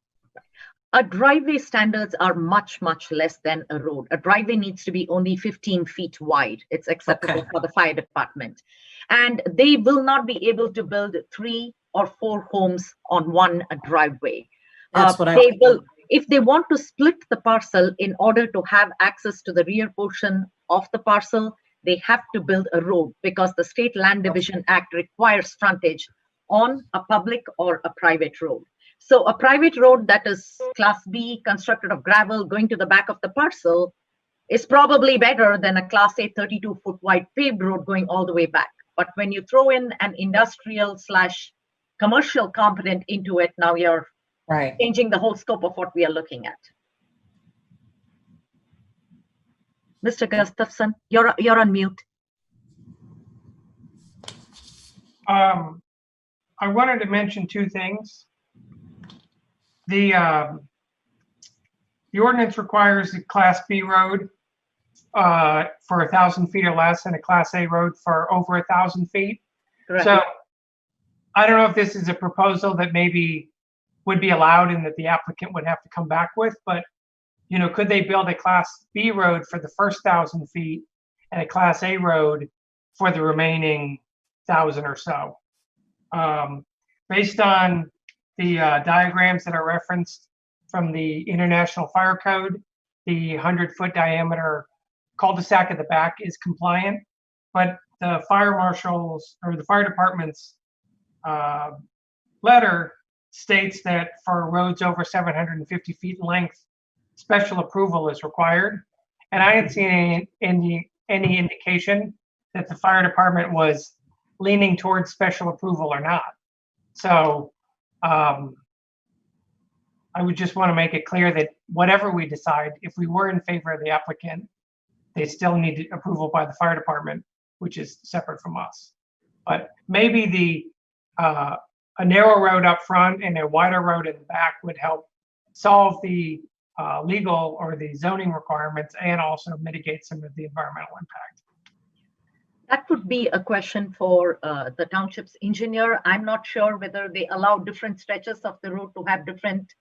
A driveway standards are much, much less than a road. A driveway needs to be only 15 feet wide. It's acceptable for the fire department. And they will not be able to build 3 or 4 homes on one driveway. That's what they will. If they want to split the parcel in order to have access to the rear portion of the parcel, they have to build a road because the State Land Division Act requires frontage on a public or a private road. So a private road that is Class B, constructed of gravel, going to the back of the parcel is probably better than a Class A 32-foot wide paved road going all the way back. But when you throw in an industrial/commercial component into it, now you're changing the whole scope of what we are looking at. Mr. Gustafson, you're on mute. I wanted to mention 2 things. The ordinance requires a Class B road for 1,000 feet or less and a Class A road for over 1,000 feet. Correct. So I don't know if this is a proposal that maybe would be allowed and that the applicant would have to come back with, but could they build a Class B road for the first 1,000 feet and a Class A road for the remaining 1,000 or so? Based on the diagrams that are referenced from the International Fire Code, the 100-foot diameter cul-de-sac at the back is compliant, but the fire marshal's or the fire department's letter states that for roads over 750 feet in length, special approval is required. And I hadn't seen any indication that the fire department was leaning towards special approval or not. So I would just want to make it clear that whatever we decide, if we were in favor of the applicant, they still need approval by the fire department, which is separate from us. But maybe a narrow road up front and a wider road in the back would help solve the legal or the zoning requirements and also mitigate some of the environmental impact. That would be a question for the township's engineer. I'm not sure whether they allow different stretches of the road to have different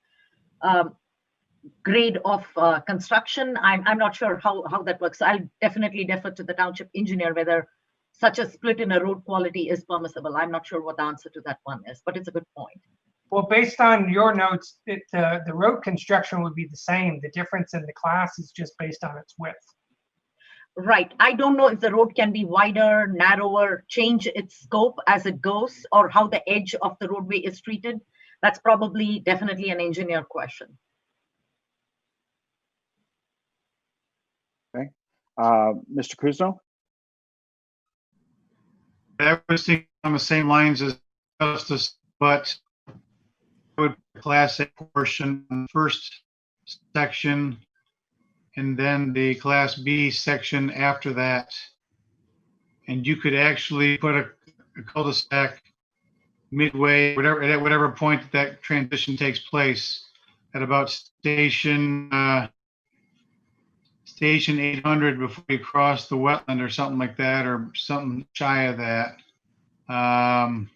grade of construction. I'm not sure how that works. I'll definitely defer to the township engineer whether such a split in a road quality is permissible. I'm not sure what the answer to that one is, but it's a good point. Well, based on your notes, the road construction would be the same. The difference in the class is just based on its width. Right. I don't know if the road can be wider, narrower, change its scope as it goes, or how the edge of the roadway is treated. That's probably definitely an engineer question. Okay. Mr. Kuzno? I was thinking on the same lines as Justice, but I would Class A portion first section, and then the Class B section after that. And you could actually put a cul-de-sac midway, at whatever point that transition takes place, at about station 800 before you cross the wetland or something like that, or something shy of that. as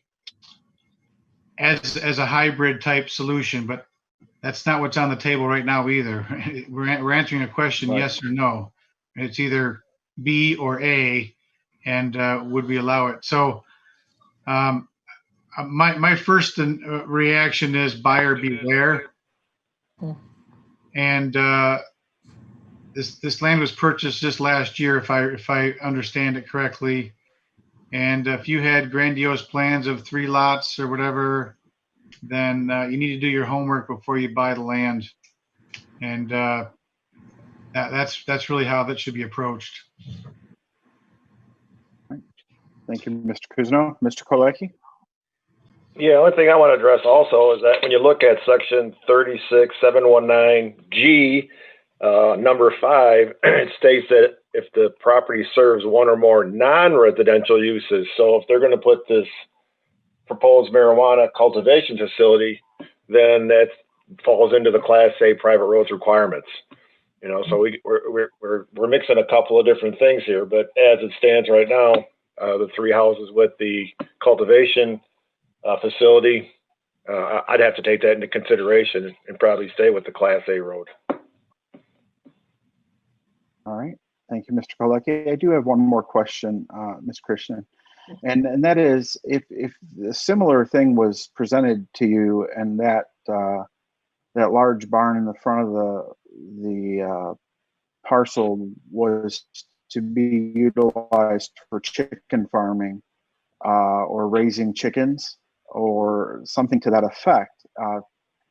a hybrid type solution, but that's not what's on the table right now either. We're answering a question, Right. yes or no. It's either B or A, and would we allow it? So my first reaction is buyer beware. And this land was purchased just last year, if I understand it correctly. And if you had grandiose plans of 3 lots or whatever, then you need to do your homework before you buy the land. And that's really how that should be approached. Thank you, Mr. Kuzno. Mr. Kolecki? Yeah, one thing I want to address also is that when you look at section 36719G, number 5, it states that if the property serves one or more non-residential uses, so if they're going to put this proposed marijuana cultivation facility, then that falls into the Class A private roads requirements. You know, so we're mixing a couple of different things here, but as it stands right now, the 3 houses with the cultivation facility, I'd have to take that into consideration and probably stay with the Class A road. All right. Thank you, Mr. Kolecki. I do have one more question, Ms. Krishnan. And that is, if a similar thing was presented to you and that large barn in the front of the parcel was to be utilized for chicken farming or raising chickens or something to that effect,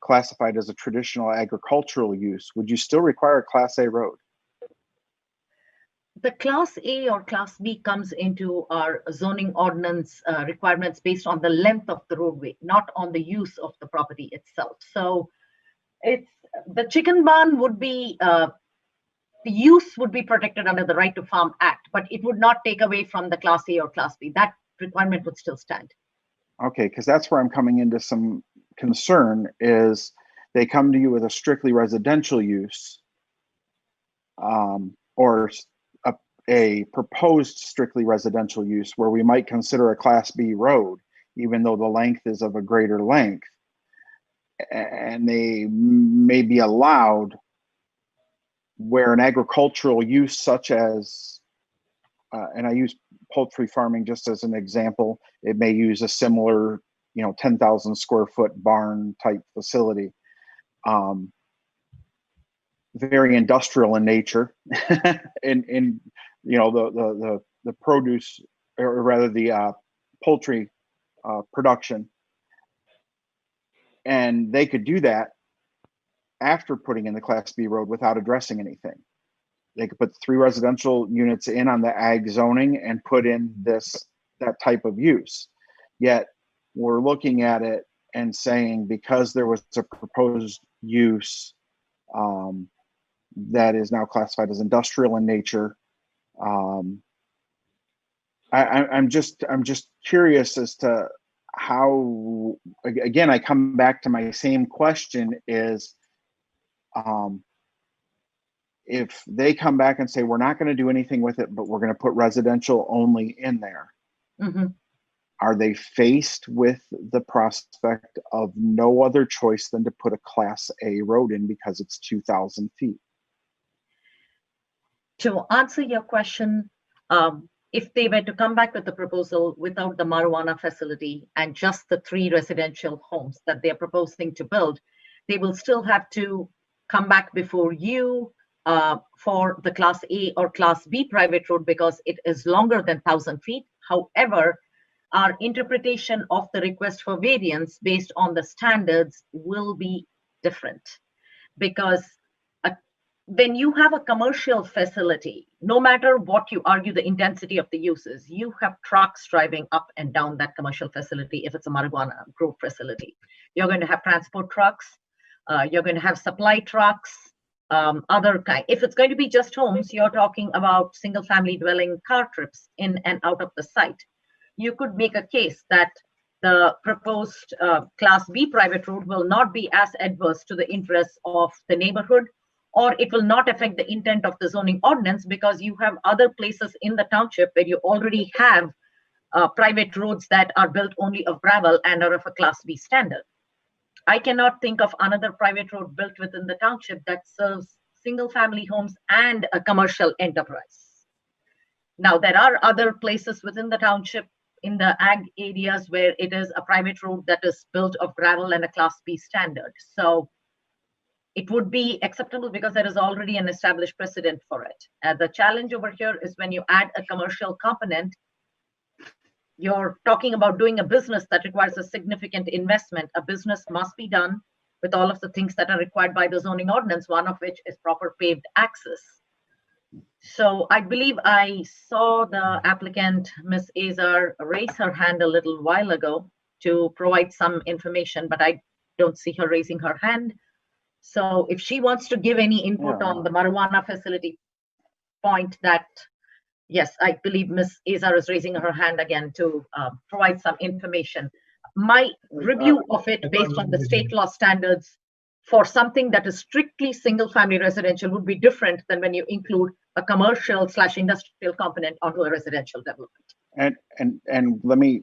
classified as a traditional agricultural use, would you still require a Class A road? The Class A or Class B comes into our zoning ordinance requirements based on the length of the roadway, not on the use of the property itself. So it's the chicken barn would be, the use would be protected under the Right to Farm Act, but it would not take away from the Class A or Class B. That requirement would still stand. Okay, because that's where I'm coming into some concern is they come to you with a strictly residential use or a proposed strictly residential use where we might consider a Class B road, even though the length is of a greater length, and they may be allowed where an agricultural use such as, and I use poultry farming just as an example, it may use a similar, 10,000 square foot barn type facility. Very industrial in nature in the produce, or rather the poultry production, and they could do that after putting in the Class B road without addressing anything. They could put 3 residential units in on the ag zoning and put in that type of use. Yet we're looking at it and saying because there was a proposed use that is now classified as industrial in nature. I'm just curious as to how, again, I come back to my same question is, if they come back and say, we're not going to do anything with it, but we're going to put residential only in there. Mm-hmm. Are they faced with the prospect of no other choice than to put a Class A road in because it's 2,000 feet? To answer your question, if they were to come back with the proposal without the marijuana facility and just the 3 residential homes that they're proposing to build, they will still have to come back before you for the Class A or Class B private road because it is longer than 1,000 feet. However, our interpretation of the request for variance based on the standards will be different because when you have a commercial facility, no matter what you argue the intensity of the uses, you have trucks driving up and down that commercial facility. If it's a marijuana grow facility, you're going to have transport trucks, you're going to have supply trucks, other kind. If it's going to be just homes, you're talking about single family dwelling car trips in and out of the site. You could make a case that the proposed Class B private road will not be as adverse to the interests of the neighborhood, or it will not affect the intent of the zoning ordinance because you have other places in the township where you already have private roads that are built only of gravel and are of a Class B standard. I cannot think of another private road built within the township that serves single-family homes and a commercial enterprise. Now, there are other places within the township in the ag areas where it is a private road that is built of gravel and a Class B standard. So it would be acceptable because there is already an established precedent for it. The challenge over here is when you add a commercial component, you're talking about doing a business that requires a significant investment. A business must be done with all of the things that are required by the zoning ordinance, one of which is proper paved access. So I believe I saw the applicant, Ms. Azar, raise her hand a little while ago to provide some information, but I don't see her raising her hand. So if she wants to give any input on the marijuana facility point, that, yes, I believe Ms. Azar is raising her hand again to provide some information. My review of it based on the state law standards for something that is strictly single-family residential would be different than when you include a commercial/industrial component onto a residential development. And let me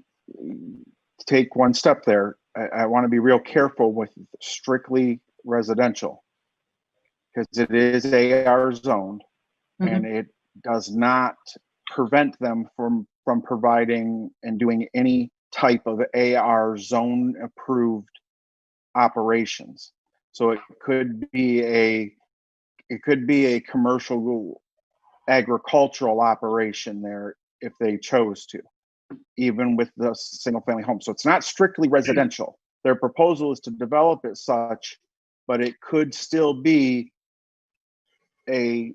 take one step there. I want to be real careful with strictly residential because it is AR zoned, and it does not prevent them from providing and doing any type of AR zone approved operations. So it could be a commercial agricultural operation there if they chose to, even with the single family home. So it's not strictly residential. Their proposal is to develop it such, but it could still be it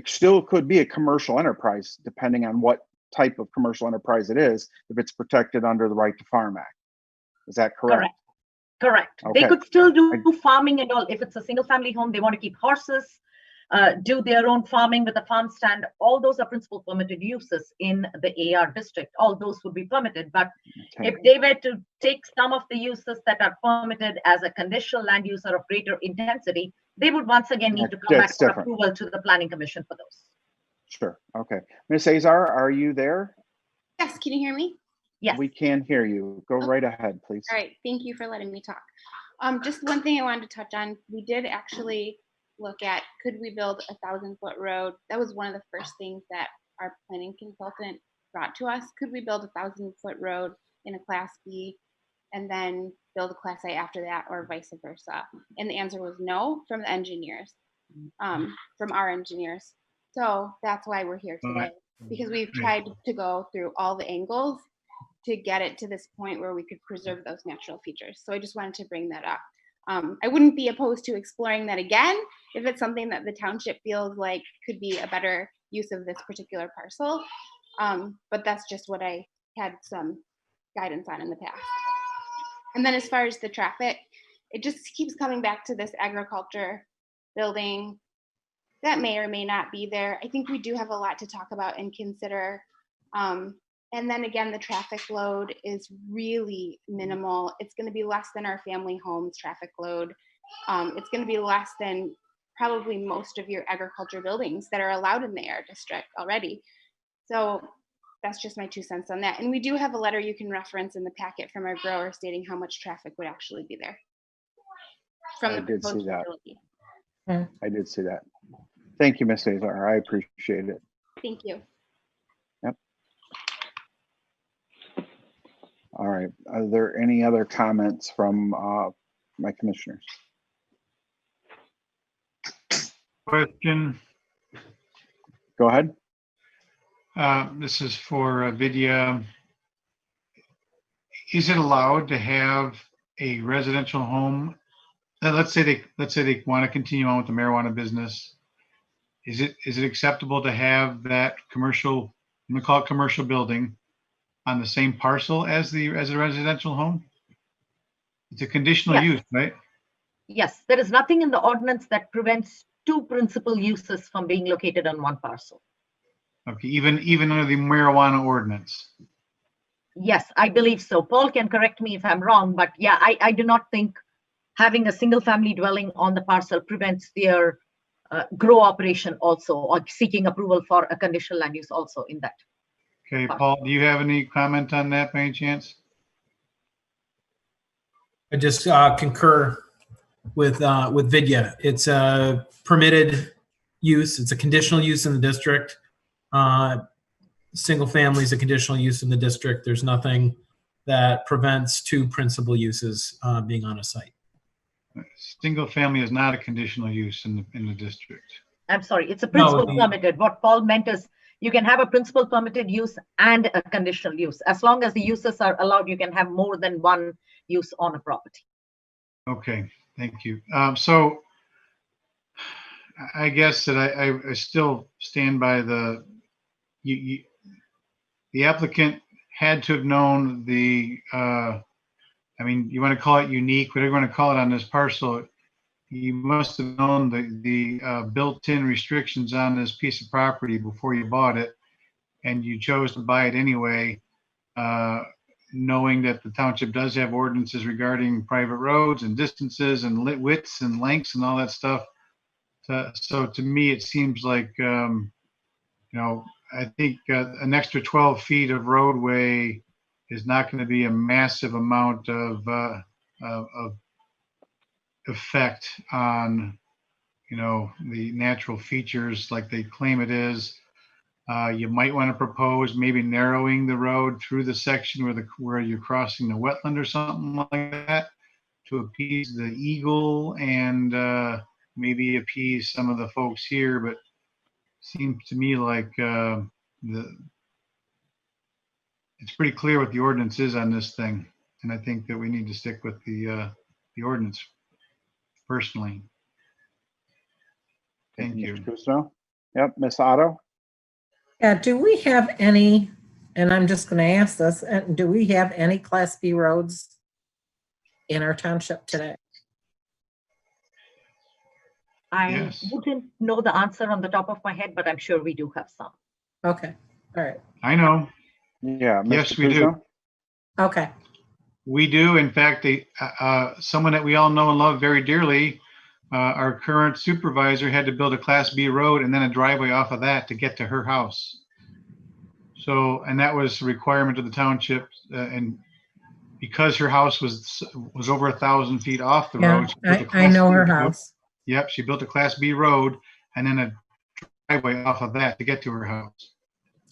still could be a commercial enterprise depending on what type of commercial enterprise it is, if it's protected under the Right to Farm Act. Is that correct? Correct. Okay. They could still do farming and all. If it's a single family home, they want to keep horses, do their own farming with a farm stand. All those are principal permitted uses in the AR district. All those would be permitted. But if they were to take some of the uses that are permitted as a conditional land use or of greater intensity, they would once again need to come back for approval to the Planning Commission for those. Sure. Okay. Ms. Azar, are you there? Yes. Can you hear me? Yes. We can hear you. Go right ahead, please. All right. Thank you for letting me talk. Just one thing I wanted to touch on. We did actually look at, could we build a 1,000-foot road? That was one of the first things that our planning consultant brought to us. Could we build a 1,000-foot road in a Class B and then build a Class A after that, or vice versa? And the answer was no from the engineers, from our engineers. So that's why we're here today, because we've tried to go through all the angles to get it to this point where we could preserve those natural features. So I just wanted to bring that up. I wouldn't be opposed to exploring that again if it's something that the township feels like could be a better use of this particular parcel. But that's just what I had some guidance on in the past. And then as far as the traffic, it just keeps coming back to this agriculture building that may or may not be there. I think we do have a lot to talk about and consider. And then again, the traffic load is really minimal. It's going to be less than our family homes traffic load. It's going to be less than probably most of your agriculture buildings that are allowed in the AR district already. So that's just my 2 cents on that. And we do have a letter you can reference in the packet from our grower stating how much traffic would actually be there. I did see that. I did see that. Thank you, Ms. Azar. I appreciate it. Thank you. Yep. All right. Are there any other comments from my commissioners? Question. Go ahead. This is for Vidya. Is it allowed to have a residential home? Let's say they want to continue on with the marijuana business. Is it acceptable to have that commercial, I'm gonna call it commercial building, on the same parcel as a residential home? It's a conditional use, right? Yes, there is nothing in the ordinance that prevents two principal uses from being located on one parcel. Okay, even under the marijuana ordinance. Yes, I believe so. Paul can correct me if I'm wrong, but yeah, I do not think having a single family dwelling on the parcel prevents their grow operation also, or seeking approval for a conditional land use also in that. Okay, Paul, do you have any comment on that by any chance? I just concur with Vidya. It's a permitted use. It's a conditional use in the district. Single family is a conditional use in the district. There's nothing that prevents two principal uses being on a site. Single family is not a conditional use in the district. I'm sorry, it's a principal the- permitted. What Paul meant is you can have a principal permitted use and a conditional use. As long as the uses are allowed, you can have more than one use on a property. Okay, thank you. So I guess that I still stand by the applicant had to have known the, I mean, you want to call it unique, whatever you want to call it on this parcel, you must have known the built-in restrictions on this piece of property before you bought it, and you chose to buy it anyway, knowing that the township does have ordinances regarding private roads and distances and widths and lengths and all that stuff. So to me, it seems like, you know, I think an extra 12 feet of roadway is not going to be a massive amount of effect on, you know, the natural features like they claim it is. You might want to propose maybe narrowing the road through the section where you're crossing the wetland or something like that to appease the eagle and maybe appease some of the folks here. But seems to me like it's pretty clear what the ordinance is on this thing, and I think that we need to stick with the ordinance personally. Thank you. Mr. Cousineau? Yep, Ms. Otto? Yeah, do we have any, and I'm just going to ask this, do we have any Class B roads in our township today? I wouldn't know the answer on the top of my head, but I'm sure we do have some. Okay, all right. I know. Yeah, Mr. Yes, we do. Cousineau? Okay. We do. In fact, someone that we all know and love very dearly, our current supervisor had to build a Class B road and then a driveway off of that to get to her house. So, and that was a requirement of the township, and because her house was over 1,000 feet off the road. I know her house. Yep, she built a Class B road and then a driveway off of that to get to her house.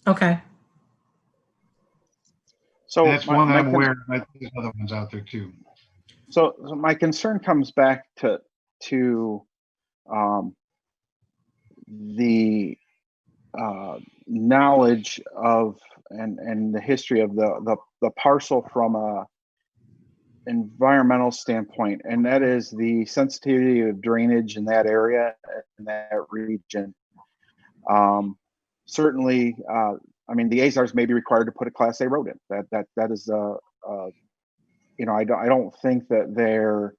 Okay. So that's one that I'm aware of. I think there's other ones out there too. So my concern comes back to the knowledge of and the history of the parcel from a environmental standpoint, and that is the sensitivity of drainage in that area, in that region. Certainly, I mean, the Azars may be required to put a Class A road in. That is, you know, I don't think that they're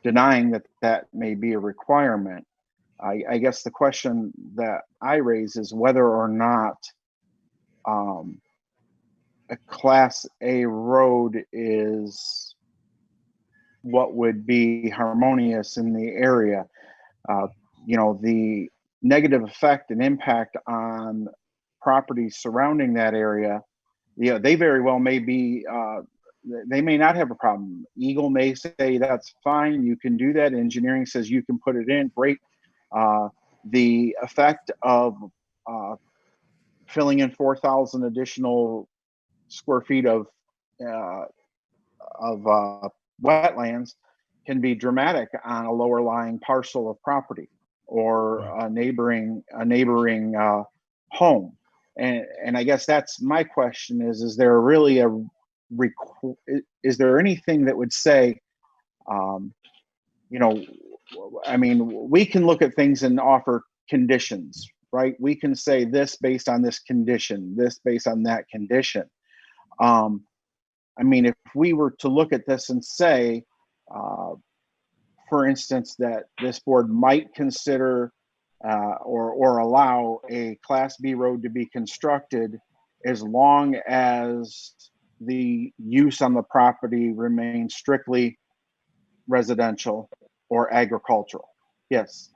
denying that may be a requirement. I guess the question that I raise is whether or not a Class A road is what would be harmonious in the area. You know, the negative effect and impact on properties surrounding that area, yeah, they very well may be, they may not have a problem. Eagle may say that's fine, you can do that. Engineering says you can put it in, great. The effect of filling in 4,000 additional square feet of wetlands can be dramatic on a lower lying parcel of property or a neighboring home. And I guess that's my question is there really is there anything that would say, you know, I mean, we can look at things and offer conditions, right? We can say this based on this condition, this based on that condition. I mean, if we were to look at this and say, for instance, that this board might consider or allow a Class B road to be constructed as long as the use on the property remains strictly residential or agricultural. Yes,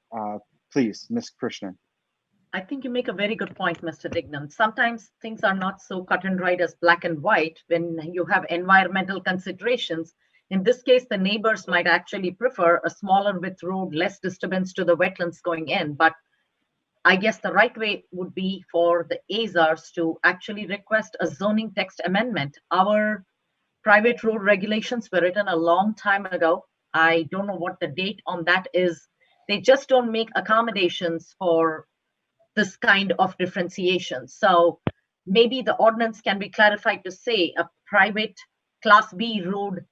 please, Ms. Krishnan. I think you make a very good point, Mr. Dignan. Sometimes things are not so cut and dried as black and white when you have environmental considerations. In this case, the neighbors might actually prefer a smaller width road, less disturbance to the wetlands going in. But I guess the right way would be for the AZARs to actually request a zoning text amendment. Our private road regulations were written a long time ago. I don't know what the date on that is. They just don't make accommodations for this kind of differentiation. So maybe the ordinance can be clarified to say a private Class B road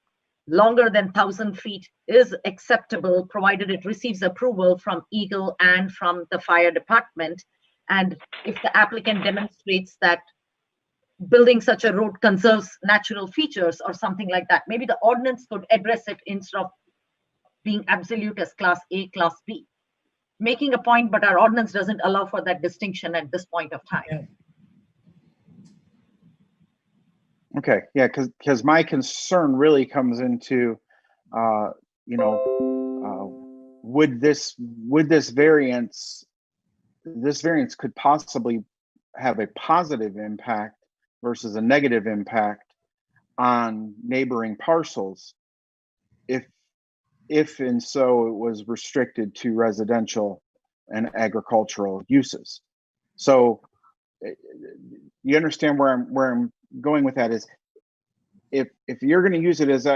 longer than 1,000 feet is acceptable, provided it receives approval from Eagle and from the fire department. And if the applicant demonstrates that building such a road conserves natural features or something like that, maybe the ordinance could address it instead of being absolute as Class A, Class B. Making a point, but our ordinance doesn't allow for that distinction at this point of time. Okay, yeah, because my concern really comes into, would this variance could possibly have a positive impact versus a negative impact on neighboring parcels if and so it was restricted to residential and agricultural uses. So you understand where I'm going with that is if you're going to use it as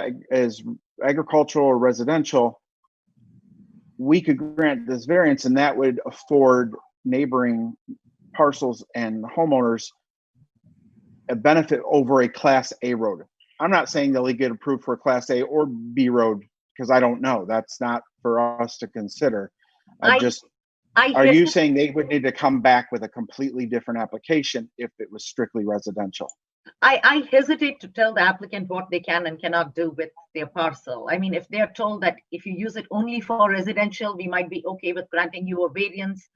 agricultural or residential, we could grant this variance and that would afford neighboring parcels and homeowners a benefit over a Class A road. I'm not saying they'll get approved for a Class A or B road because I don't know. That's not for us to consider. Are you saying they would need to come back with a completely different application if it was strictly residential? I hesitate to tell the applicant what they can and cannot do with their parcel. I mean, if they're told that if you use it only for residential, we might be okay with granting you a variance,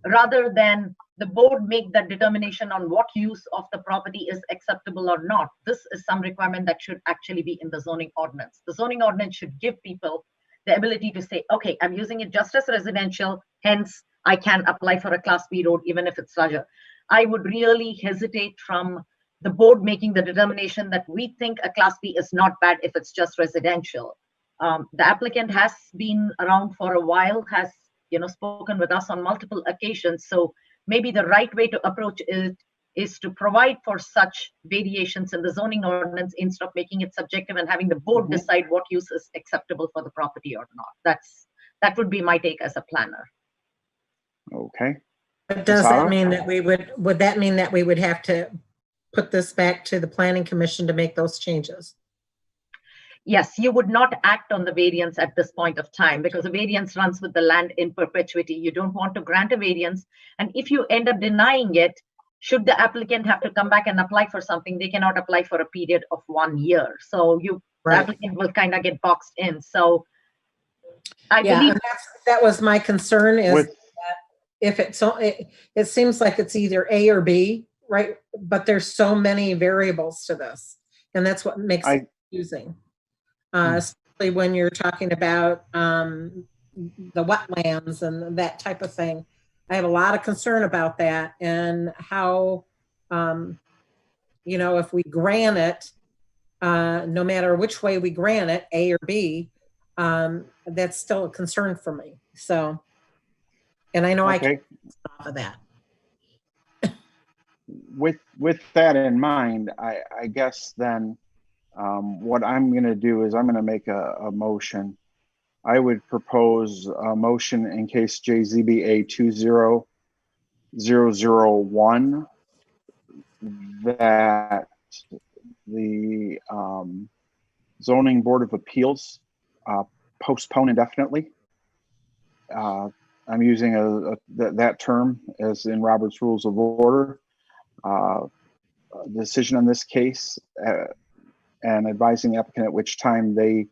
rather than the board make that determination on what use of the property is acceptable or not. This is some requirement that should actually be in the zoning ordinance. The zoning ordinance should give people the ability to say, okay, I'm using it just as residential, hence I can apply for a Class B road even if it's larger. I would really hesitate from the board making the determination that we think a Class B is not bad if it's just residential. The applicant has been around for a while, has spoken with us on multiple occasions. So maybe the right way to approach it is to provide for such variations in the zoning ordinance instead of making it subjective and having the board decide what use is acceptable for the property or not. That would be my take as a planner. Okay. But does that mean that would that mean that we would have to put this back to the planning commission to make those changes? Yes, you would not act on the variance at this point of time because the variance runs with the land in perpetuity. You don't want to grant a variance. And if you end up denying it, should the applicant have to come back and apply for something, they cannot apply for a period of 1 year. So the applicant will kind of get boxed in. So I believe that was my concern is that if it seems like it's either A or B, right? But there's so many variables to this. And that's what makes it confusing. Especially when you're talking about the wetlands and that type of thing. I have a lot of concern about that and how, if we grant it, no matter which way we grant it, A or B, that's still a concern for me. So, and I know I can't stop of that. With that in mind, I guess then what I'm going to do is I'm going to make a motion. I would propose a motion in case JZBA 20001 that the Zoning Board of Appeals postpone indefinitely. I'm using that term as in Robert's Rules of Order. Decision on this case and advising the applicant at which time they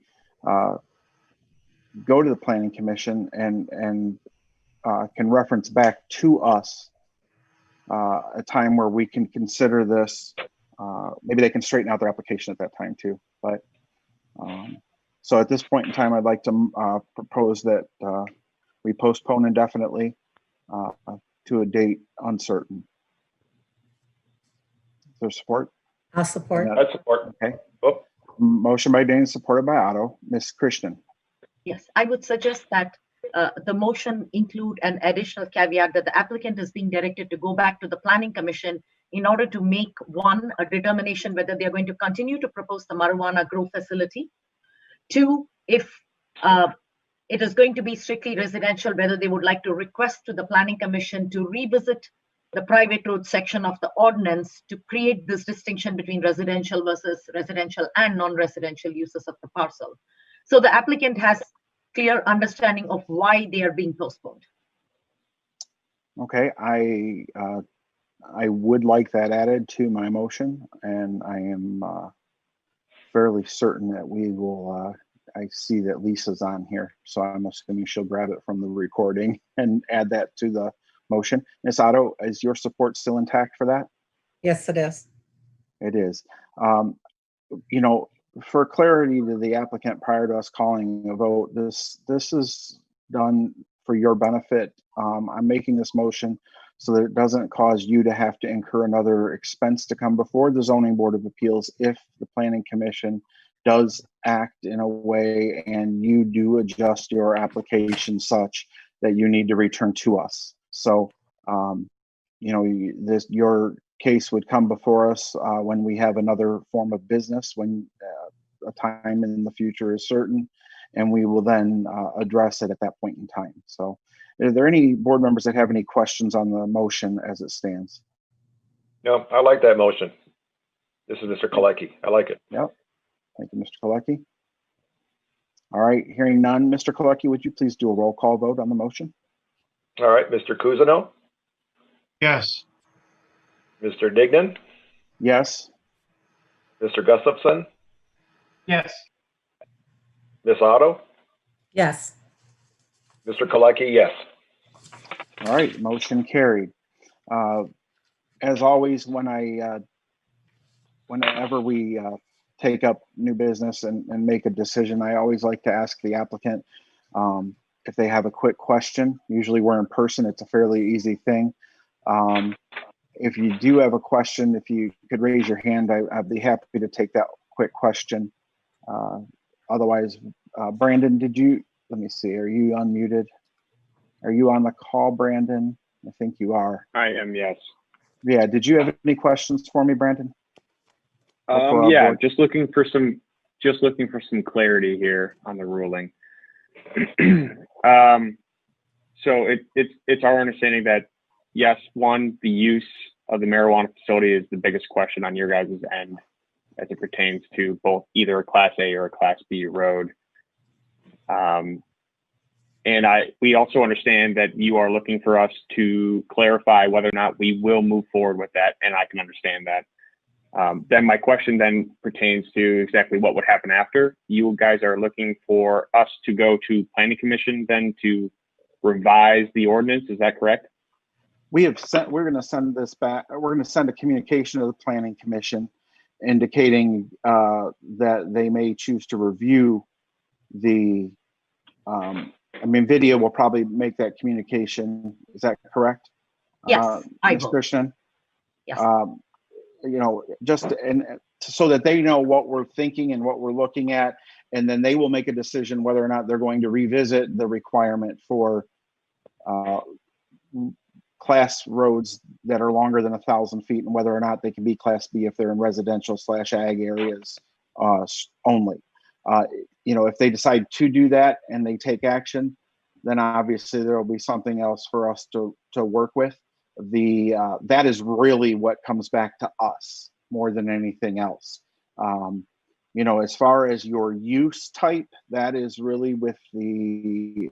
go to the Planning Commission and can reference back to us a time where we can consider this. Maybe they can straighten out their application at that time too. But so at this point in time, I'd like to propose that we postpone indefinitely to a date uncertain. Is there support? I'll support. I support. Okay. Oh, Motion by Dana, supported by Otto. Ms. Christian. Yes, I would suggest that the motion include an additional caveat that the applicant is being directed to go back to the planning commission in order to make a determination whether they're going to continue to propose the marijuana grow facility. Two, if it is going to be strictly residential, whether they would like to request to the planning commission to revisit the private road section of the ordinance to create this distinction between residential versus residential and non-residential uses of the parcel. So the applicant has clear understanding of why they are being postponed. Okay, I would like that added to my motion, and I am fairly certain that we will. I see that Lisa's on here, so I'm assuming she'll grab it from the recording and add that to the motion. Ms. Otto, is your support still intact for that? Yes, it is. It is. You know, for clarity to the applicant prior to us calling a vote, this is done for your benefit. I'm making this motion so that it doesn't cause you to have to incur another expense to come before the Zoning Board of Appeals if the Planning Commission does act in a way and you do adjust your application such that you need to return to us. So, you know, your case would come before us when we have another form of business, when a time in the future is certain, and we will then address it at that point in time. So are there any board members that have any questions on the motion as it stands? no, I like that motion. This is Mr. Kolecki. I like it. Yep. Thank you, Mr. Kolecki. All right, hearing none, Mr. Kolecki, would you please do a roll call vote on the motion? All right, Mr. Cousineau, Yes. Mr. Dignan, Yes. Mr. Gustafson, Yes. Ms. Otto, Yes. Mr. Kolecki, yes. All right, motion carried. As always, whenever we take up new business and make a decision, I always like to ask the applicant if they have a quick question. Usually we're in person, it's a fairly easy thing. If you do have a question, if you could raise your hand, I'd be happy to take that quick question. Otherwise, Brandon, let me see, are you unmuted? Are you on the call, Brandon? I think you are. I am, yes. Yeah, did you have any questions for me, Brandon? Yeah, just looking for some clarity here on the ruling. So it's our understanding that yes, one, the use of the marijuana facility is the biggest question on your guys' end as it pertains to both either a Class A or a Class B road. And we also understand that you are looking for us to clarify whether or not we will move forward with that, and I can understand that. Then my question then pertains to exactly what would happen after. You guys are looking for us to go to Planning Commission then to revise the ordinance, is that correct? We're going to send this back. We're going to send a communication to the Planning Commission indicating that they may choose to review the, video will probably make that communication. Is that correct? Yes, I Ms. will. Christian? Yes. You know, just so that they know what we're thinking and what we're looking at, and then they will make a decision whether or not they're going to revisit the requirement for class roads that are longer than 1,000 feet, and whether or not they can be Class B if they're in residential/ag areas only. You know, if they decide to do that and they take action, then obviously there will be something else for us to work with. That is really what comes back to us more than anything else. You know, as far as your use type, that is really with the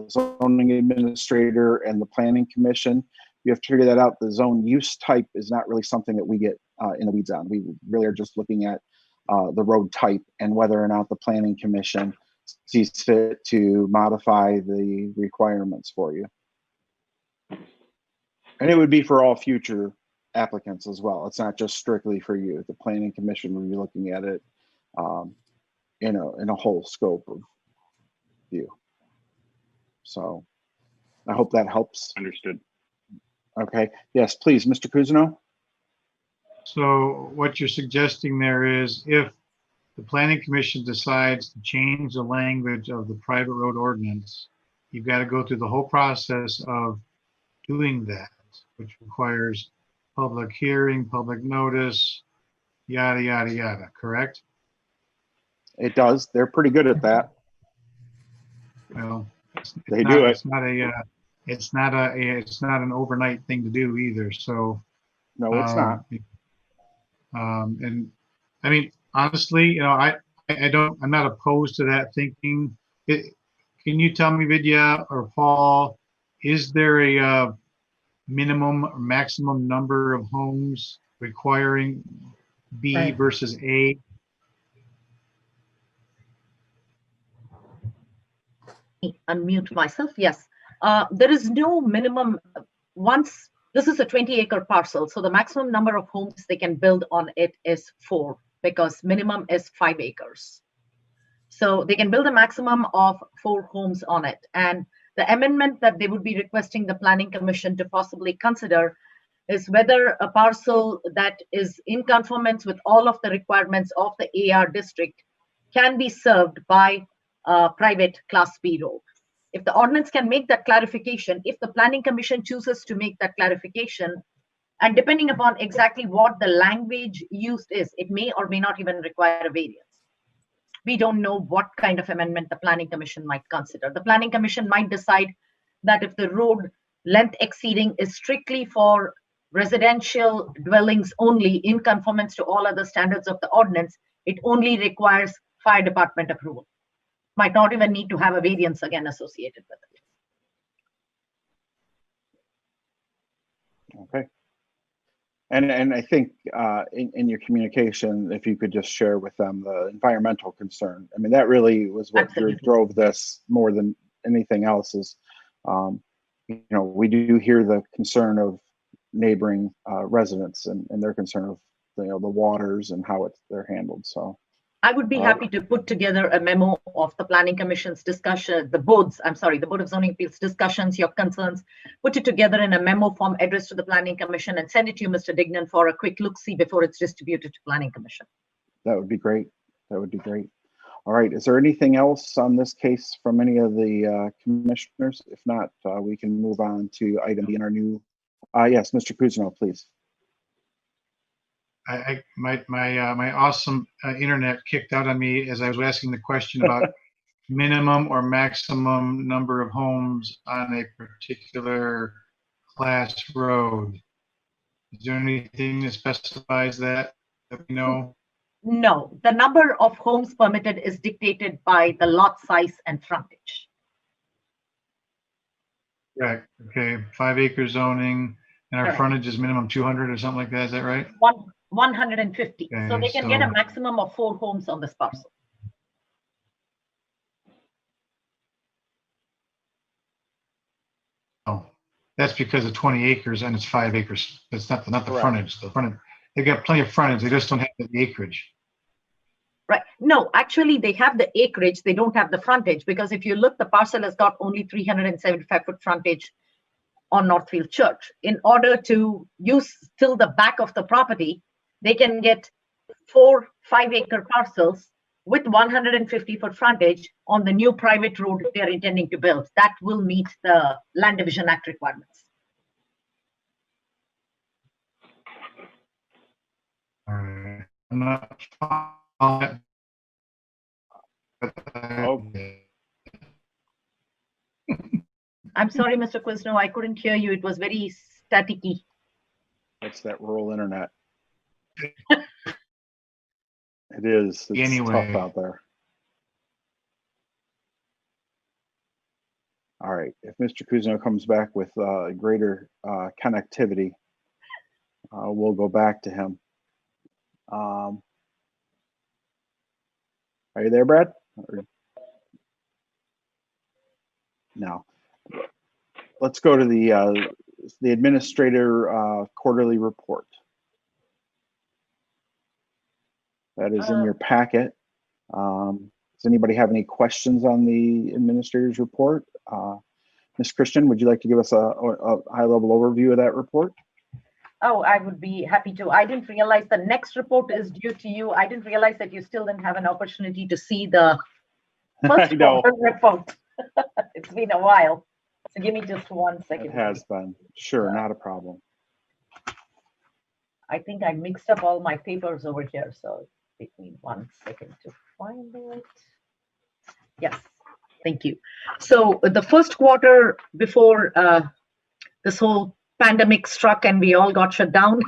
zoning administrator and the Planning Commission. You have to figure that out. The zone use type is not really something that we get in the weeds on. We really are just looking at the road type and whether or not the Planning Commission sees fit to modify the requirements for you. And it would be for all future applicants as well. It's not just strictly for you. The Planning Commission will be looking at it in a whole scope of view. So I hope that helps. Understood. Okay, yes, please, Mr. Kuzno. So what you're suggesting there is if the planning commission decides to change the language of the private road ordinance, you've got to go through the whole process of doing that, which requires public hearing, public notice, yada, yada, yada, correct? It does. They're pretty good at that. Well, They do it. It's not an overnight thing to do either. So, No, it's not. And I mean, honestly, I'm not opposed to that thinking. Can you tell me, Vidya or Paul, is there a minimum or maximum number of homes requiring B Right. versus A? Unmute myself. Yes. There is no minimum. Once this is a 20-acre parcel, so the maximum number of homes they can build on it is 4 because minimum is 5 acres. So they can build a maximum of 4 homes on it. And the amendment that they would be requesting the Planning Commission to possibly consider is whether a parcel that is in conformance with all of the requirements of the AR district can be served by a private Class B road. If the ordinance can make that clarification, if the Planning Commission chooses to make that clarification, and depending upon exactly what the language used is, it may or may not even require a variance. We don't know what kind of amendment the Planning Commission might consider. The Planning Commission might decide that if the road length exceeding is strictly for residential dwellings only in conformance to all other standards of the ordinance, it only requires fire department approval. Might not even need to have a variance again associated with it. Okay. And I think in your communication, if you could just share with them the environmental concern. I mean, that really was what drove this more than anything else is, we do hear the concern of neighboring residents and their concern of, the waters and how they're handled. So I would be happy to put together a memo of the Planning Commission's discussion, the Board of Zoning Appeals discussions, your concerns, put it together in a memo form addressed to the Planning Commission and send it to you, Mr. Dignan, for a quick look-see before it's distributed to Planning Commission. That would be great. That would be great. All right. Is there anything else on this case from any of the commissioners? If not, we can move on to item B in our new. Yes, Mr. Kuzno, please. My awesome internet kicked out on me as I was asking the question about minimum or maximum number of homes on a particular class road. Is there anything that specifies that we know? No, the number of homes permitted is dictated by the lot size and frontage. Right. Okay. 5 acre zoning, and our Correct. frontage is minimum 200 or something like that. Is that right? 150. Okay, so they can get a maximum of 4 homes on this parcel. Oh, that's because of 20 acres and it's 5 acres. It's not the frontage. The frontage. They got plenty of frontage. They just don't have the acreage. Right. No, actually, they have the acreage. They don't have the frontage because if you look, the parcel has got only 375-foot frontage on Northfield Church. In order to use till the back of the property, they can get 4 5-acre parcels with 150-foot frontage on the new private road they are intending to build. That will meet the Land Division Act requirements. All right. I'm not. I'm sorry, Mr. Quizno, I couldn't hear you. It was very staticky. That's that rural internet. It is. It's Anyway. tough out there. All right. If Mr. Kuzno comes back with greater connectivity, we'll go back to him. Are you there, Brad? No. Let's go to the administrator quarterly report. That is in your packet. Does anybody have any questions on the administrator's report? Ms. Christian, would you like to give us a high-level overview of that report? Oh, I would be happy to. I didn't realize the next report is due to you. I didn't realize that you still didn't have an opportunity to see the first I know. quarter report. It's been a while. So give me just 1 second. It has been. Sure, not a problem. I think I mixed up all my papers over here. So take me 1 second to find it. Yes, thank you. So the first quarter before this whole pandemic struck and we all got shut down,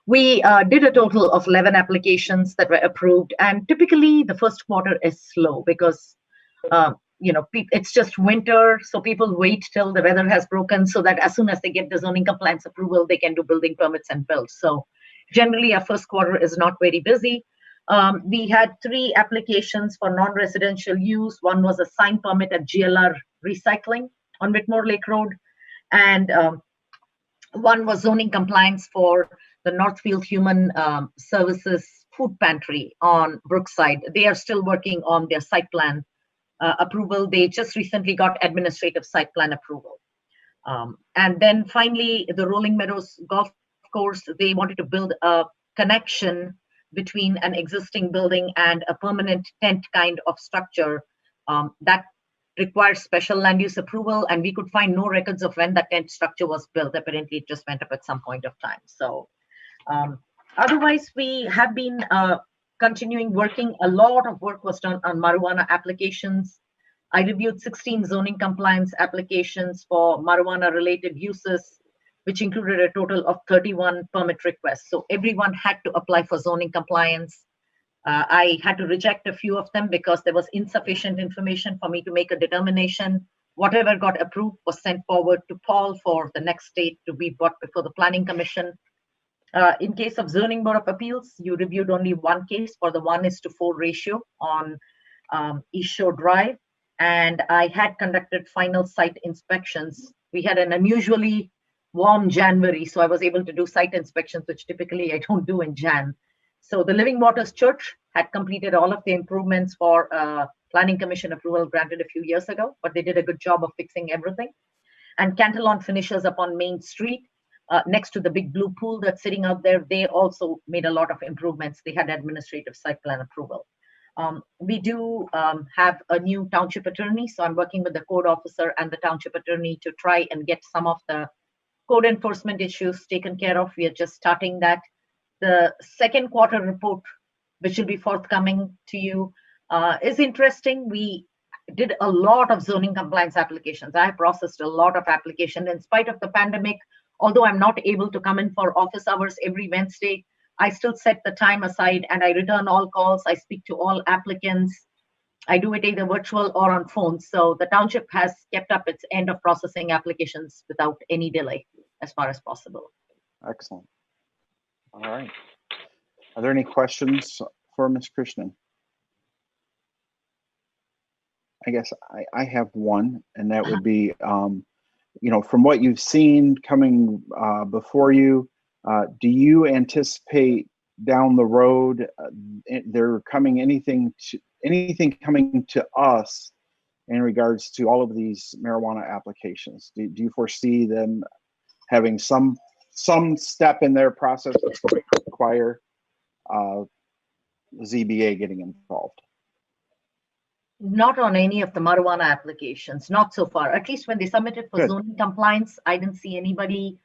we did a total of 11 applications that were approved. And typically the first quarter is slow because, it's just winter. So people wait till the weather has broken so that as soon as they get the zoning compliance approval, they can do building permits and build. So generally our first quarter is not very busy. We had 3 applications for non-residential use. One was a sign permit at GLR Recycling on Whitmore Lake Road. And one was zoning compliance for the Northfield Human Services Food Pantry on Brookside. They are still working on their site plan approval. They just recently got administrative site plan approval. And then finally, the Rolling Meadows Golf Course, they wanted to build a connection between an existing building and a permanent tent kind of structure that requires special land use approval, and we could find no records of when that tent structure was built. Apparently, it just went up at some point of time. So otherwise, we have been continuing working. A lot of work was done on marijuana applications. I reviewed 16 zoning compliance applications for marijuana-related uses, which included a total of 31 permit requests. So everyone had to apply for zoning compliance. I had to reject a few of them because there was insufficient information for me to make a determination. Whatever got approved was sent forward to Paul for the next date to be brought before the Planning Commission. In case of Zoning Board of Appeals, you reviewed only one case for the 1:4 ratio on East Shore Drive. And I had conducted final site inspections. We had an unusually warm January, so I was able to do site inspections, which typically I don't do in Jan. So the Living Waters Church had completed all of the improvements for Planning Commission approval granted a few years ago, but they did a good job of fixing everything. And Cantillon Finishers up on Main Street, next to the big blue pool that's sitting out there, they also made a lot of improvements. They had administrative site plan approval. We do have a new township attorney, so I'm working with the code officer and the township attorney to try and get some of the code enforcement issues taken care of. We are just starting that. The second quarter report, which will be forthcoming to you, is interesting. We did a lot of zoning compliance applications. I processed a lot of applications in spite of the pandemic. Although I'm not able to come in for office hours every Wednesday, I still set the time aside and I return all calls. I speak to all applicants. I do it either virtual or on phone. So the township has kept up its end of processing applications without any delay as far as possible. Excellent. All right. Are there any questions for Ms. Krishnan? I guess I have one, and that would be, from what you've seen coming before you, do you anticipate down the road there coming anything coming to us in regards to all of these marijuana applications? Do you foresee them having some step in their process that's going to require ZBA getting involved? Not on any of the marijuana applications, not so far. At least when they submitted for zoning compliance, I didn't see anybody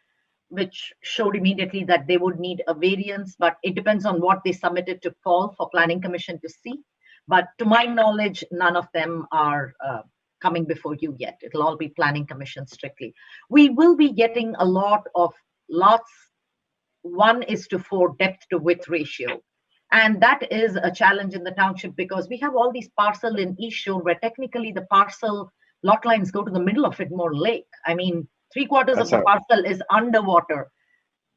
which showed immediately that they would need a variance, but it depends on what they submitted to Paul for Planning Commission to see. But to my knowledge, none of them are coming before you yet. It'll all be Planning Commission strictly. We will be getting a lot of lots 1:4 depth to width ratio. And that is a challenge in the township because we have all these parcels in East Shore where technically the parcel lot lines go to the middle of Whitmore Lake. I mean, 3/4 of the parcel is underwater.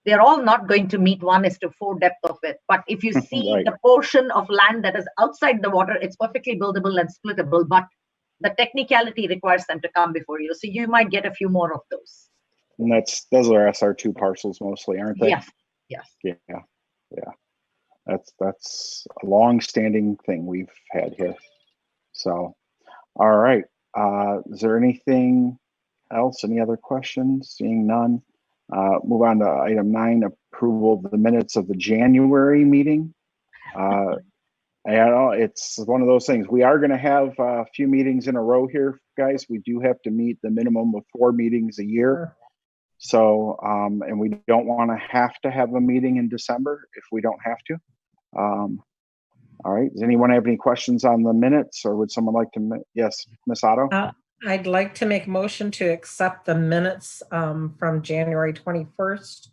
They're all not going to meet 1:4 depth of it. But if you see the portion of land that is outside the water, it's perfectly buildable and splittable, but the technicality requires them to come before you. So you might get a few more of those. And those are SR2 parcels mostly, aren't they? Yes. Yeah. That's a long-standing thing we've had here. So, all right. Is there anything else? Any other questions? Seeing none. Move on to item 9, approval of the minutes of the January meeting. It's one of those things. We are going to have a few meetings in a row here, guys. We do have to meet the minimum of 4 meetings a year. So, and we don't want to have a meeting in December if we don't have to. All right. Does anyone have any questions on the minutes, or would someone like to? Yes, Ms. Otto. I'd like to make motion to accept the minutes from January 21st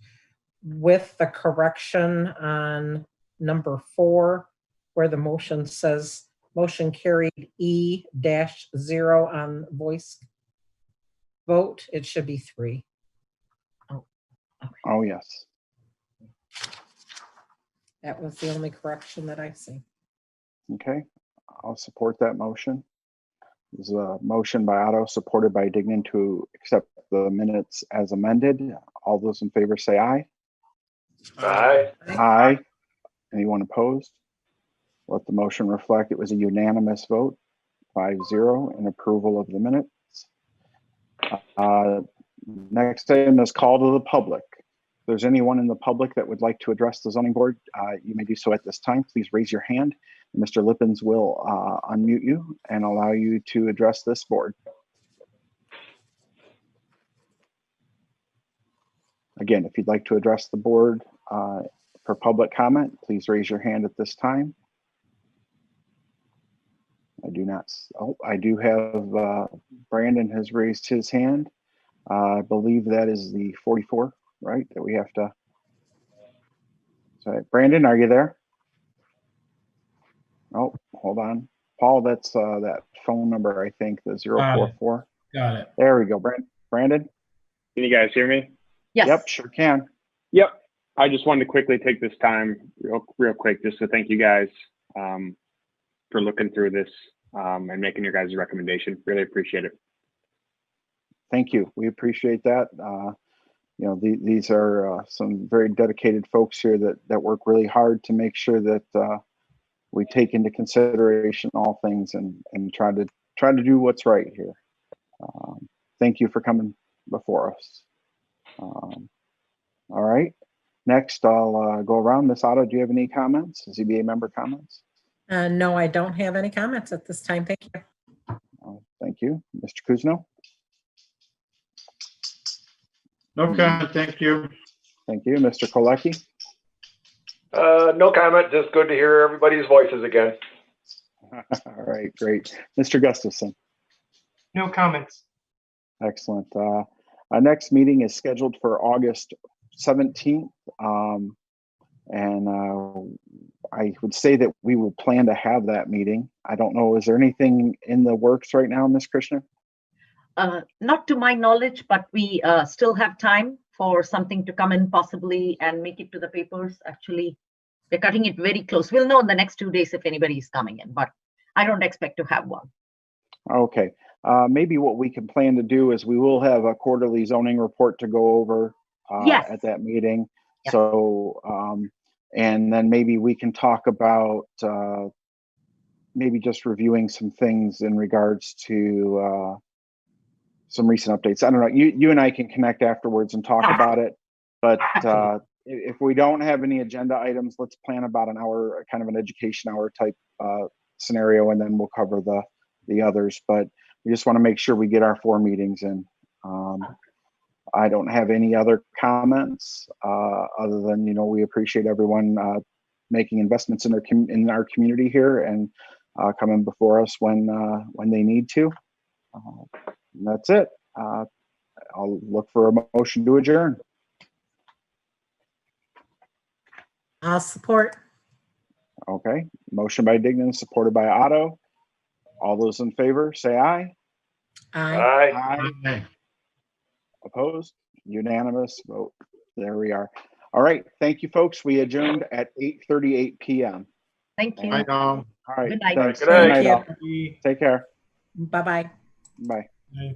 with the correction on number 4, where the motion says motion carried E-0 on voice vote. It should be 3. Oh, yes. That was the only correction that I see. Okay. I'll support that motion. There's a motion by Otto, supported by Dignan, to accept the minutes as amended. All those in favor say aye. Aye. Aye. Anyone opposed? Let the motion reflect it was a unanimous vote, 5-0, in approval of the minutes. Next item is call to the public. If there's anyone in the public that would like to address the zoning board, you may do so at this time. Please raise your hand. Mr. Lippens will unmute you and allow you to address this board. Again, if you'd like to address the board for public comment, please raise your hand at this time. I do not. Oh, I do have Brandon has raised his hand. I believe that is the 44, right? That we have to. Sorry, Brandon, are you there? Oh, hold on. Paul, that's that phone number, I think, the 044. Got it. There we go. Brandon? Can you guys hear me? Yes. Yep, sure can. Yep. I just wanted to quickly take this time real quick just to thank you guys for looking through this and making your guys' recommendation. Really appreciate it. Thank you. We appreciate that. You know, these are some very dedicated folks here that work really hard to make sure that we take into consideration all things and try to do what's right here. Thank you for coming before us. All right. Next, I'll go around. Ms. Otto, do you have any comments? ZBA member comments? No, I don't have any comments at this time. Thank you. Thank you. Mr. Kuzno? No comment, thank you. Thank you. Mr. Kolecki? No comment. Just good to hear everybody's voices again. All right, great. Mr. Gustafson? No comments. Excellent. Our next meeting is scheduled for August 17th. And I would say that we will plan to have that meeting. I don't know, is there anything in the works right now, Ms. Krishna? Not to my knowledge, but we still have time for something to come in possibly and make it to the papers. Actually, we're cutting it very close. We'll know in the next 2 days if anybody is coming in, but I don't expect to have one. Okay. Maybe what we can plan to do is we will have a quarterly zoning report to go over Yes. at that meeting. Yeah. So, and then maybe we can talk about maybe just reviewing some things in regards to some recent updates. I don't know. You and I can connect afterwards and talk about it. But if we don't have any agenda items, let's plan about an hour, kind of an education hour type scenario, and then we'll cover the others. But we just want to make sure we get our 4 meetings in. I don't have any other comments other than, you know, we appreciate everyone making investments in our community here and coming before us when they need to. And that's it. I'll look for a motion to adjourn. I'll support. Okay. Motion by Dignan, supported by Otto. All those in favor, say aye. Aye. Aye. Opposed? Unanimous vote. There we are. All right. Thank you, folks. We adjourned at 8:38 p.m. Thank you. I know. All right. Good night. Thanks. Good night. Good night, all. Thank you. Take care. Bye-bye. Bye. Aye.